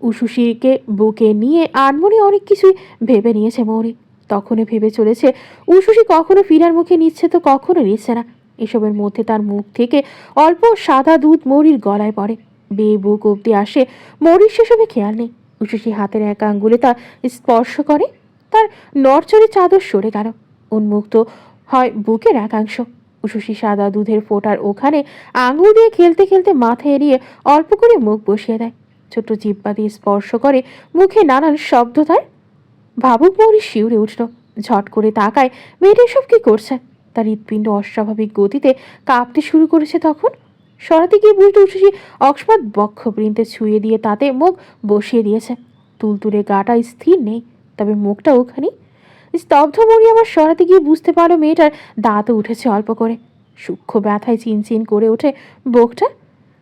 উশুশিকে বুকে নিয়ে আনমনে অনেক কিছুই ভেবে নিয়েছে মৌরি। তখনই ভেবে চলেছে উশুশি কখনো ফিরার মুখে নিচ্ছে তো কখনো নিচ্ছে না। এসবের মধ্যে তার মুখ থেকে অল্প সাদা দুধ মৌরির গলায় পড়ে, বেয়ে বুক অব্দি আসে। মৌরির সেসবে খেয়াল নেই। উশুশি হাতের এক আঙ্গুলে তা স্পর্শ করে, তার নড়চড়ে চাদর সরে গেল, উন্মুক্ত হয় বুকের একাংশ। উশুশি সাদা দুধের ফোঁটার ওখানে আঙুল দিয়ে খেলতে খেলতে মাথা এড়িয়ে অল্প করে মুখ বসিয়ে দেয়। ছোট্ট জিব্বা দিয়ে স্পর্শ করে মুখে নানান শব্দ তার। ভাবুক মৌরি শিউরে উঠল, ঝট করে তাকায় মেয়েটা সব কি করছে। তার হৃৎপিণ্ড অস্বাভাবিক গতিতে কাঁপতে শুরু করেছে তখন। সরাতে গিয়ে বুঝতে উঠেছি অকস্মাৎ বক্ষবৃন্তে ছুঁয়ে দিয়ে তাতে মুখ বসিয়ে দিয়েছে। তুলতুলে গাটা স্থির নেই, তবে মুখটা ওখানেই। স্তব্ধ মরি আবার সরাতে গিয়ে বুঝতে পারলো মেয়েটার দাঁতও উঠেছে অল্প করে। সূক্ষ্ম ব্যথায় চিনচিন করে ওঠে বুকটা।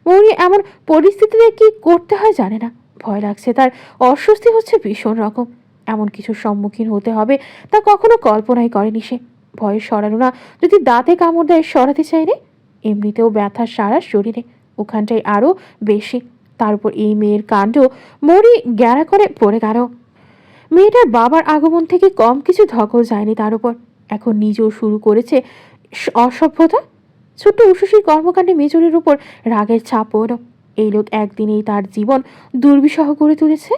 মৌরি এমন পরিস্থিতিতে কি করতে হয় জানে না। ভয় লাগছে তার, অস্বস্তি হচ্ছে ভীষণ রকম। এমন কিছুর সম্মুখীন হতে হবে তা কখনো কল্পনাই করেনি সে। ভয়ে সরানো না, যদি দাঁতে কামড় দেয় সরাতে চাইলে। এমনিতেও ব্যথা সারা শরীরে, ওখানটায় আরও বেশি। তার উপর এই মেয়ের কাণ্ড মৌরি গ্যারা করে পড়ে গেল। মেয়েটার বাবার আগমন থেকে কম কিছু ধকল যায়নি তার উপর। এখন নিজেও শুরু করেছে অসভ্যতা। ছোট্ট উশুশির কর্মকাণ্ডে মেজরের উপর রাগের ছাপ পড়ল। এই লোক একদিনেই তার জীবন দুর্বিষহ করে তুলেছে।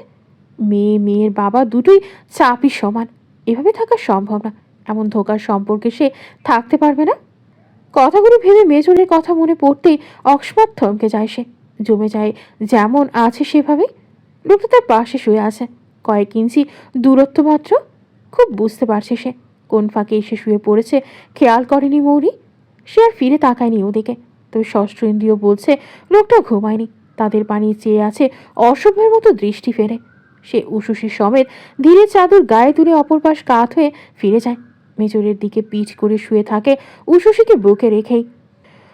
মেয়ের বাবা দুটোই চাপই সমান। এভাবে থাকা সম্ভব না, এমন ধোকার সম্পর্কে সে থাকতে পারবে না। কথাগুলো ভেবে মেজরের কথা মনে পড়তেই অকস্মাৎ থমকে যায় সে, জমে যায় যেমন আছে সেভাবেই। লোকটা তার পাশে শুয়ে আছে, কয়েক ইঞ্চি দূরত্ব মাত্র। খুব বুঝতে পারছে সে কোন ফাঁকে এসে শুয়ে পড়েছে, খেয়াল করেনি মৌরি। সে আর ফিরে তাকায়নি ওদিকে। তবে ষষ্ঠ ইন্দ্রিয় বলছে লোকটা ঘুমায়নি, তাদের পানি চেয়ে আছে অসভ্যের মতো দৃষ্টি ফেরে। সে উশুশি সমেত ধীরে চাদর গায়ে তুলে অপর পাশ কাত হয়ে ফিরে যায়। মেজরের দিকে পিঠ করে শুয়ে থাকে উশুশিকে বুকে রেখেই।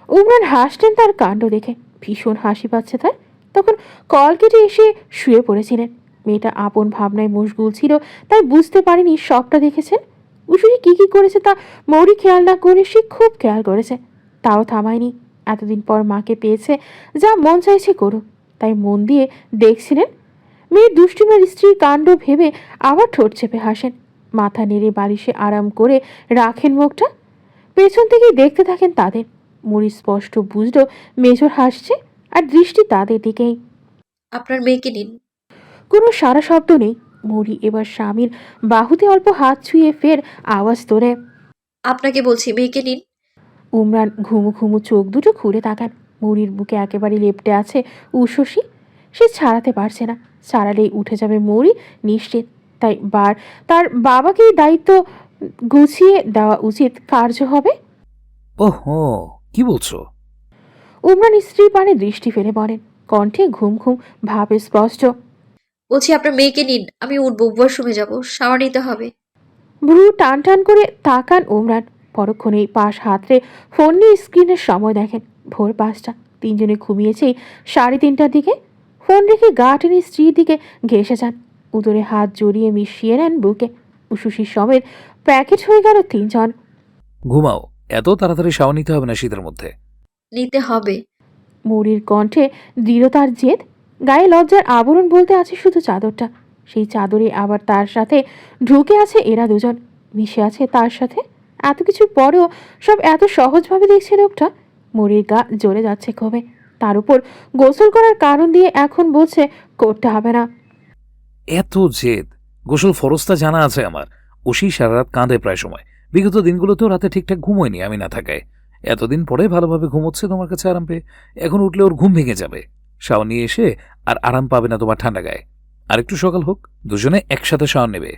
উমরান হাসতেন তার কাণ্ড দেখে, ভীষণ হাসি পাচ্ছে তার। তখন কল কেটে এসে শুয়ে পড়েছিলেন। মেয়েটা আপন ভাবনায় মশগুল ছিল, তাই বুঝতে পারেনি সবটা দেখেছেন। উশুরি কি করেছে তা মৌরি খেয়াল না করে সে খুব খেয়াল করেছে, তাও থামায়নি। এতদিন পর মাকে পেয়েছে, যা মন চাইছে করুক, তাই মন দিয়ে দেখছিলেন। মেয়ের দুষ্টুমের স্ত্রীর কাণ্ড ভেবে আবার ঠোঁট চেপে হাসেন, মাথা নেড়ে বালিশে আরাম করে রাখেন মুখটা। পেছন থেকেই দেখতে থাকেন তাদের। মুড়ি স্পষ্ট বুঝল মেজর হাসছে, আর দৃষ্টি তাদের দিকেই। আপনার মেয়েকে নিন। কোনো সারা শব্দ নেই। মুড়ি এবার স্বামীর বাহুতে অল্প হাত ছুঁয়ে ফের আওয়াজ তোলে, আপনাকে বলছি মেয়েকে নিন। উমরান ঘুমু ঘুমু চোখ দুটো খুলে তাকান। মুড়ির বুকে একেবারে লেপ্টে আছে উশসী, সে ছাড়াতে পারছে না। ছাড়ালেই উঠে যাবে মুড়ি নিশ্চিত। তাই তার বাবাকেই দায়িত্ব গুছিয়ে দেওয়া উচিত কার্য হবে। ওহো, কি বলছো? উমরান স্ত্রী পানে দৃষ্টি ফেলে বলেন, কণ্ঠে ঘুম ঘুম ভাবে স্পষ্ট। বলছি আপনার মেয়েকে নিন, আমি উঠবো, ওয়াশরুমে যাব, শাওয়ার নিতে হবে। ভ্রু টান টান করে তাকান উমরান। পরক্ষণেই পাশ হাতড়ে ফোন নিয়ে স্ক্রিনের সময় দেখেন। ভোর 5টা। তিনজনে ঘুমিয়েছেই 3:30টার দিকে। ফোন রেখে গা টেনে স্ত্রীর দিকে ঘেঁষে যান, উদরে হাত জড়িয়ে মিশিয়ে নেন বুকে। উশুশির সমেত প্যাকেট হয়ে গেল 3জন। ঘুমাও, এত তাড়াতাড়ি শাওয়ার নিতে হবে না শীতের মধ্যে। নিতে হবে। মৌরির কণ্ঠে দৃঢ়তার জেদ। গায়ে লজ্জার আবরণ বলতে আছে শুধু চাদরটা। সেই চাদরে আবার তার সাথে ঢুকে আছে এরা দুজন, মিশে আছে তার সাথে। এত কিছুর পরেও সব এত সহজভাবে দেখছে লোকটা। মৌরির গা জ্বলে যাচ্ছে ক্ষোভে। তার উপর গোসল করার কারণ দিয়ে এখন বলছে করতে হবে না। এত জেদ! গোসল ফরজটা জানা আছে আমার। ওসি সারা রাত কাঁদে প্রায় সময়। বিগত দিনগুলোতেও রাতে ঠিকঠাক ঘুমোয়নি আমি না থাকায়। এতদিন পরে ভালোভাবে ঘুমোচ্ছে তোমার কাছে আরাম পেয়ে। এখন উঠলে ওর ঘুম ভেঙে যাবে। শাওয়ার নিয়ে এসে আর আরাম পাবে না তোমার ঠান্ডা গায়ে। আর একটু সকাল হোক, দুজনে একসাথে শাওয়ার নেবে।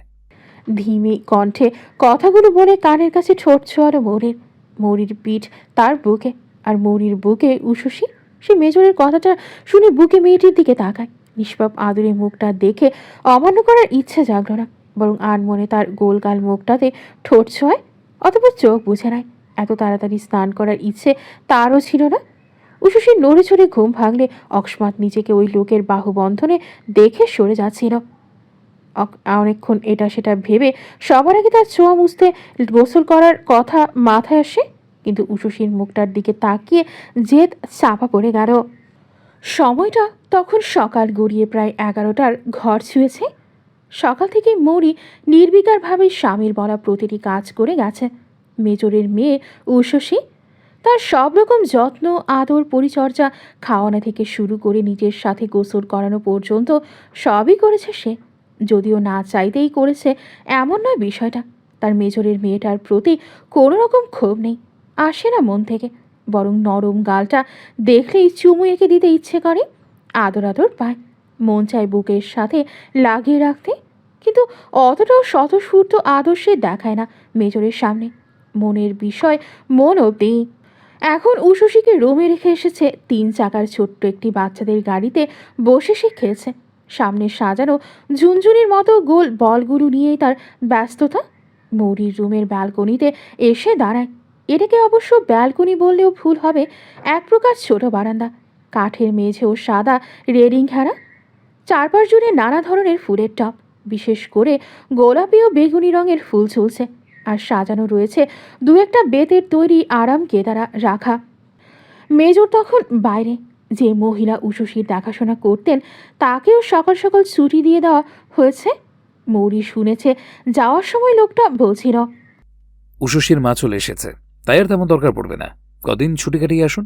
ধীমে কণ্ঠে কথাগুলো বলে কানের কাছে ঠোঁট ছোঁয়ালো মৌরির। মৌরির পিঠ তার বুকে, আর মৌরির বুকে উশুশি। সে মেজরের কথাটা শুনে বুকে মেয়েটির দিকে তাকায়। নিষ্পাপ আদুরে মুখটা দেখে অমান্য করার ইচ্ছে জাগল না, বরং আনমনে তার গোলগাল মুখটাতে ঠোঁট ছোঁয়। অতঃপর চোখ বুঝে নেয়। এত তাড়াতাড়ি স্নান করার ইচ্ছে তারও ছিল না। উশুশি নড়ে চড়ে ঘুম ভাঙলে অকস্মাৎ নিজেকে ওই লোকের বাহুবন্ধনে দেখে সরে যাচ্ছিল। অনেকক্ষণ এটা সেটা ভেবে সবার আগে তার ছোঁয়া মুছতে গোসল করার কথা মাথায় আসে, কিন্তু উশুশির মুখটার দিকে তাকিয়ে জেদ চাপা পড়ে গেল। সময়টা তখন সকাল গড়িয়ে প্রায় 11টার ঘর ছুঁয়েছে। সকাল থেকে মৌরি নির্বিকারভাবে স্বামীর বলা প্রতিটি কাজ করে গেছে। মেজরের মেয়ে উষসী তার সব রকম যত্ন, আদর, পরিচর্যা, খাওয়ানো থেকে শুরু করে নিজের সাথে গোসল করানো পর্যন্ত সবই করেছে সে। যদিও না চাইতেই করেছে এমন নয় বিষয়টা। তার মেজরের মেয়েটার প্রতি কোনো রকম ক্ষোভ নেই, আসে না মন থেকে। বরং নরম গালটা দেখলেই চুমু এঁকে দিতে ইচ্ছে করে, আদর আদর পায়। মন চায় বুকের সাথে লাগিয়ে রাখতে, কিন্তু অতটাও স্বতঃস্ফূর্ত আদর সে দেখায় না মেজরের সামনে। মনের বিষয় মন অবধি। এখন উশুশিকে রুমে রেখে এসেছে 3 চাকার ছোট্ট একটি বাচ্চাদের গাড়িতে বসে সে খেলছে। সামনে সাজানো ঝুনঝুনির মতো গোল বলগুলো নিয়েই তার ব্যস্ততা। মৌরির রুমের ব্যালকনিতে এসে দাঁড়ায়। এটাকে অবশ্য ব্যালকনি বললেও ভুল হবে, এক প্রকার ছোট বারান্দা। কাঠের মেঝে ও সাদা রেলিং ঘেরা, চারপাশ জুড়ে নানা ধরনের ফুলের টব, বিশেষ করে গোলাপি ও বেগুনি রঙের ফুল ঝুলছে। আর সাজানো রয়েছে 2-একটা বেতের তৈরি আরাম কেদারা রাখা। মেজর তখন বাইরে। যে মহিলা উশুশির দেখাশোনা করতেন তাকেও সকাল সকাল ছুটি দিয়ে দেওয়া হয়েছে। মৌরি শুনেছে যাওয়ার সময় লোকটা বলছিল, উশুশির মা চলে এসেছে, তাই আর তেমন দরকার পড়বে না। কদিন ছুটি কাটিয়ে আসুন।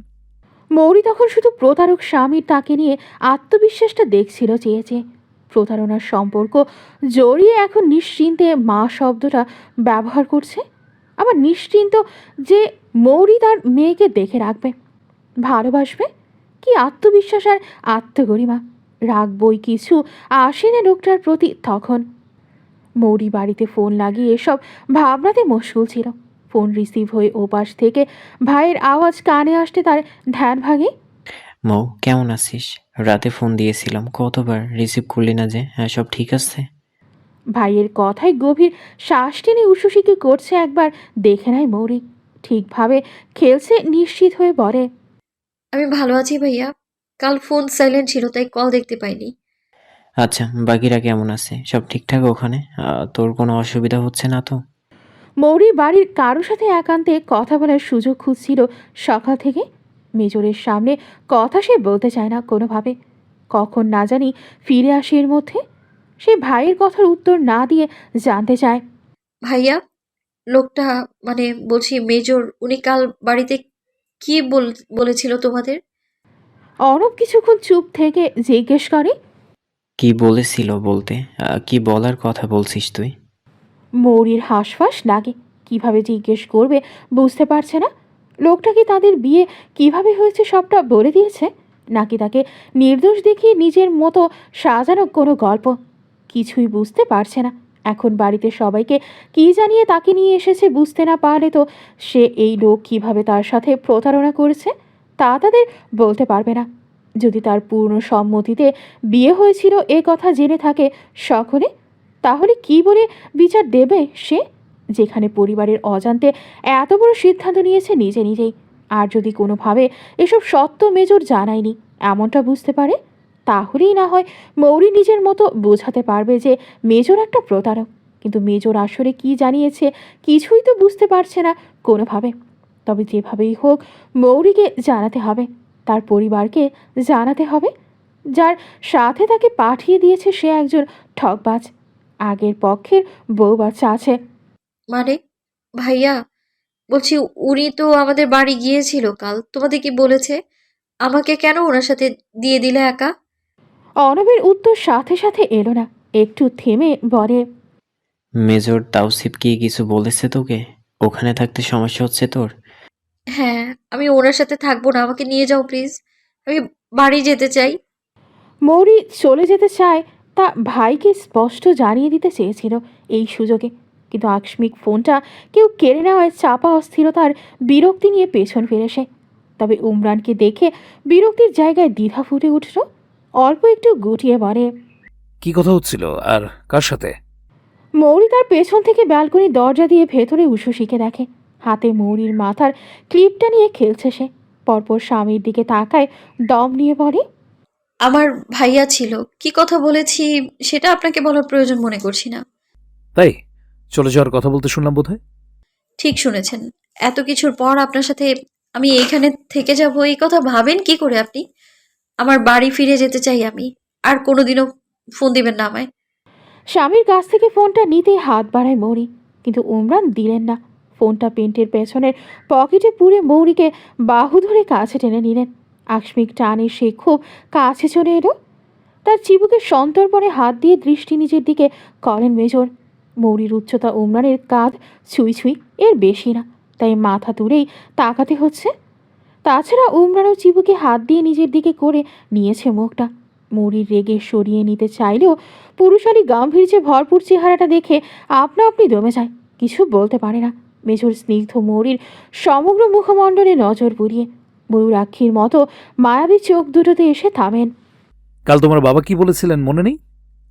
মৌরি তখন শুধু প্রতারক স্বামীর তাকে নিয়ে আত্মবিশ্বাসটা দেখছিল চেয়ে চেয়ে। প্রতারণার সম্পর্ক জড়িয়ে এখন নিশ্চিন্তে মা শব্দটা ব্যবহার করছে। আবার নিশ্চিন্ত যে মৌরি তার মেয়েকে দেখে রাখবে, ভালোবাসবে। কি আত্মবিশ্বাস আর আত্মগরিমা! রাখবই কিছু আসে না লোকটার প্রতি তখন। মৌরি বাড়িতে ফোন লাগিয়ে এসব ভাবনাতে মশগুল ছিল। ফোন রিসিভ হয়ে ওপাশ থেকে ভাইয়ের আওয়াজ কানে আসতে তার ধ্যান ভাঙে। মৌ, কেমন আছিস? রাতে ফোন দিয়েছিলাম, কতবার রিসিভ করলি না যে? হ্যাঁ, সব ঠিক আছে? ভাইয়ের কথায় গভীর শ্বাস টেনে উশুশিকে করছে একবার দেখে নেয় মৌরি। ঠিকভাবে খেলছে নিশ্চিত হয়ে বলে, আমি ভালো আছি ভাইয়া। কাল ফোন সাইলেন্ট ছিল তাই কল দেখতে পাইনি। আচ্ছা, বাকিরা কেমন আছে? সব ঠিকঠাক ওখানে? তোর কোনো অসুবিধা হচ্ছে না তো? মৌরি বাড়ির কারোর সাথে একান্তে কথা বলার সুযোগ খুঁজছিল সকাল থেকে। মেজরের সামনে কথা সে বলতে চায় না কোনোভাবে। কখন না জানি ফিরে আসে এর মধ্যে। সে ভাইয়ের কথার উত্তর না দিয়ে জানতে চায়, ভাইয়া, লোকটা মানে বলছি মেজর, উনি কাল বাড়িতে কি বলেছিল তোমাদের? অর্ণব কিছুক্ষণ চুপ থেকে জিজ্ঞেস করে, কি বলেছিল বলতে? কি বলার কথা বলছিস তুই? মৌরির হাঁসফাঁস লাগে। কিভাবে জিজ্ঞেস করবে বুঝতে পারছে না। লোকটা কি তাদের বিয়ে কিভাবে হয়েছে সবটা বলে দিয়েছে, নাকি তাকে নির্দোষ দেখিয়ে নিজের মতো সাজানো কোনো গল্প? কিছুই বুঝতে পারছে না। এখন বাড়িতে সবাইকে কী জানিয়ে তাকে নিয়ে এসেছে বুঝতে না পারলে তো সে এই লোক কিভাবে তার সাথে প্রতারণা করেছে তা তাদের বলতে পারবে না। যদি তার পূর্ণ সম্মতিতে বিয়ে হয়েছিল এ কথা জেনে থাকে সকলে, তাহলে কি বলে বিচার দেবে সে, যেখানে পরিবারের অজান্তে এত বড় সিদ্ধান্ত নিয়েছে নিজে নিজেই? আর যদি কোনোভাবে এসব সত্য মেজর জানায়নি এমনটা বুঝতে পারে, তাহলেই না হয় মৌরি নিজের মতো বোঝাতে পারবে যে মেজর একটা প্রতারক। কিন্তু মেজর আসলে কি জানিয়েছে কিছুই তো বুঝতে পারছে না কোনোভাবে। তবে যেভাবেই হোক মৌরিকে জানাতে হবে, তার পরিবারকে জানাতে হবে। যার সাথে তাকে পাঠিয়ে দিয়েছে সে একজন ঠকবাজ। আগের পক্ষের বউ বাচ্চা আছে। মানে ভাইয়া, বলছি উনি তো আমাদের বাড়ি গিয়েছিল কাল, তোমাদের কি বলেছে? আমাকে কেন ওনার সাথে দিয়ে দিলে একা? অর্ণবের উত্তর সাথে সাথে এলো না। একটু থেমে বলে, মেজর তাওসিফ কি কিছু বলেছে তোকে? ওখানে থাকতে সমস্যা হচ্ছে তোর? হ্যাঁ, আমি ওনার সাথে থাকবো না, আমাকে নিয়ে যাও প্লিজ। আমি বাড়ি যেতে চাই। মৌরি চলে যেতে চায় তা ভাইকে স্পষ্ট জানিয়ে দিতে চেয়েছিল এই সুযোগে। কিন্তু আকস্মিক ফোনটা কেউ কেড়ে নেওয়ায় চাপা অস্থিরতার বিরক্তি নিয়ে পেছন ফিরে সে। তবে উমরানকে দেখে বিরক্তির জায়গায় দ্বিধা ফুটে উঠল। অল্প একটু গুটিয়ে বলে, কি কথা হচ্ছিল আর কার সাথে? মৌরি তার পেছন থেকে ব্যালকনির দরজা দিয়ে ভেতরে উষসীকে দেখে। হাতে মৌরির মাথার ক্লিপটা নিয়ে খেলছে সে। পরপর স্বামীর দিকে তাকায়, দম নিয়ে বলে, আমার ভাইয়া ছিল, কি কথা বলেছি সেটা আপনাকে বলার প্রয়োজন মনে করছি না। তাই চলে যাওয়ার কথা বলতে শুনলাম বোধহয়। ঠিক শুনেছেন। এত কিছুর পর আপনার সাথে আমি এইখানে থেকে যাব এই কথা ভাবেন কি করে আপনি? আমার বাড়ি ফিরে যেতে চাই আমি। আর কোনোদিনও ফোন দিবেন না আমায়। স্বামীর কাছ থেকে ফোনটা নিতেই হাত বাড়ায় মৌরি, কিন্তু উমরান দিলেন না। ফোনটা পেন্টের পেছনের পকেটে পুরে মৌরিকে বাহু ধরে কাছে টেনে নিলেন। আকস্মিক টানে সে খুব কাছে চলে এলো। তার চিবুকে সন্তর্পণে হাত দিয়ে দৃষ্টি নিজের দিকে করেন মেজর। মৌরির উচ্চতা উমরানের কাঁধ ছুঁই ছুঁই, এর বেশি না, তাই মাথা তুলেই তাকাতে হচ্ছে। তাছাড়া উমরানও চিবুকে হাত দিয়ে নিজের দিকে করে নিয়েছে মুখটা। মৌরির রেগে সরিয়ে নিতে চাইলেও পুরুষালী গাম্ভীর্যে ভরপুর চেহারাটা দেখে আপনা আপনি দমে যায়, কিছু বলতে পারে না। মেজর স্নিগ্ধ মৌরির সমগ্র মুখমণ্ডলে নজর বুলিয়ে ময়ূরাক্ষীর মতো মায়াবী চোখ দুটোতে এসে থামেন। কাল তোমার বাবা কি বলেছিলেন মনে নেই?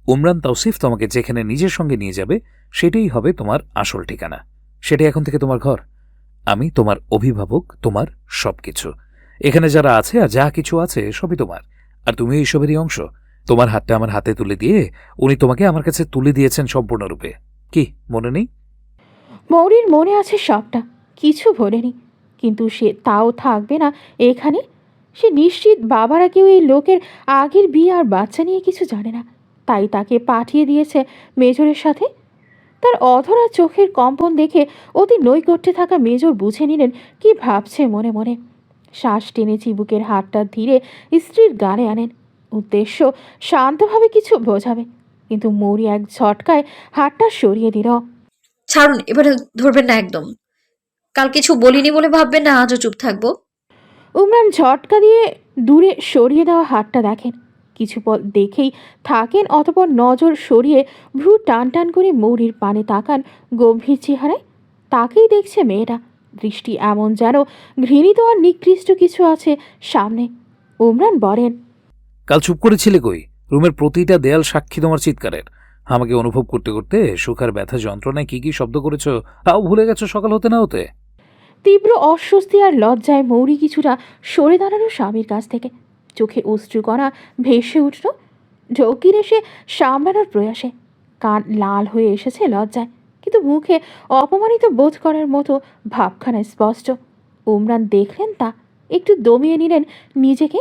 উমরান তাওসিফ তোমাকে যেখানে নিজের সঙ্গে নিয়ে যাবে সেটাই হবে তোমার আসল ঠিকানা। সেটাই এখন থেকে তোমার ঘর। আমি তোমার অভিভাবক, তোমার সবকিছু। এখানে যারা আছে আর যা কিছু আছে সবই তোমার, আর তুমি এইসবেরই অংশ। তোমার হাতটা আমার হাতে তুলে দিয়ে উনি তোমাকে আমার কাছে তুলে দিয়েছেন সম্পূর্ণরূপে। কি মনে নেই? মৌরির মনে আছে সবটা, কিছু ভোলেনি। কিন্তু সে তাও থাকবে না এখানে। সে নিশ্চিত বাবারা কেউ এই লোকের আগের বিয়ে আর বাচ্চা নিয়ে কিছু জানে না, তাই তাকে পাঠিয়ে দিয়েছে মেজরের সাথে। তার অধরা চোখের কম্পন দেখে অতি নৈকট্যে থাকা মেজর বুঝে নিলেন কি ভাবছে মনে মনে। শ্বাস টেনে চিবুকের হাতটা ধীরে স্ত্রীর গালে আনেন, উদ্দেশ্য শান্তভাবে কিছু বোঝাবে। কিন্তু মৌরি এক ঝটকায় হাতটা সরিয়ে দিল। ছাড়ুন, এবারে ধরবেন না একদম। কাল কিছু বলিনি বলে ভাববেন না আজও চুপ থাকবো। উমরান ঝটকা দিয়ে দূরে সরিয়ে দেওয়া হাতটা দেখেন, কিছু পল দেখেই থাকেন, অতপর নজর সরিয়ে ভ্রু টান টান করে মৌরির পানে তাকান গম্ভীর চেহারায়। তাকেই দেখছে মেয়েটা, দৃষ্টি এমন যেন ঘৃণিত আর নিকৃষ্ট কিছু আছে সামনে। উমরান বলেন, কাল চুপ করেছিলে কই? রুমের প্রতিটা দেয়াল সাক্ষী তোমার চিৎকারের। আমাকে অনুভব করতে করতে সুখার ব্যথা যন্ত্রণায় কি কি শব্দ করেছ তাও ভুলে গেছো সকাল হতে না হতে। তীব্র অস্বস্তি আর লজ্জায় মৌরি কিছুটা সরে দাঁড়ালো স্বামীর কাছ থেকে। চোখে অশ্রুকণা ভেসে উঠল। ঢোকির এসে সামলানোর প্রয়াসে কান লাল হয়ে এসেছে লজ্জায়, কিন্তু মুখে অপমানিত বোধ করার মতো ভাবখানা স্পষ্ট। উমরান দেখলেন তা, একটু দমিয়ে নিলেন নিজেকে।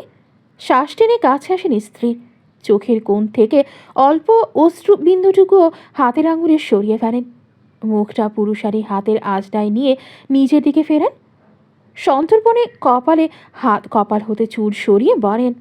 শ্বাস টেনে কাছে আসেন স্ত্রীর। চোখের কোণ থেকে অল্প অশ্রু বিন্দুটুকুও হাতের আঙুলে সরিয়ে ফেলেন। মুখটা পুরুষালী হাতের আজডায় নিয়ে নিজের দিকে ফেরান। সন্তর্পণে কপালে হাত কপাল হতে চুল সরিয়ে বলেন,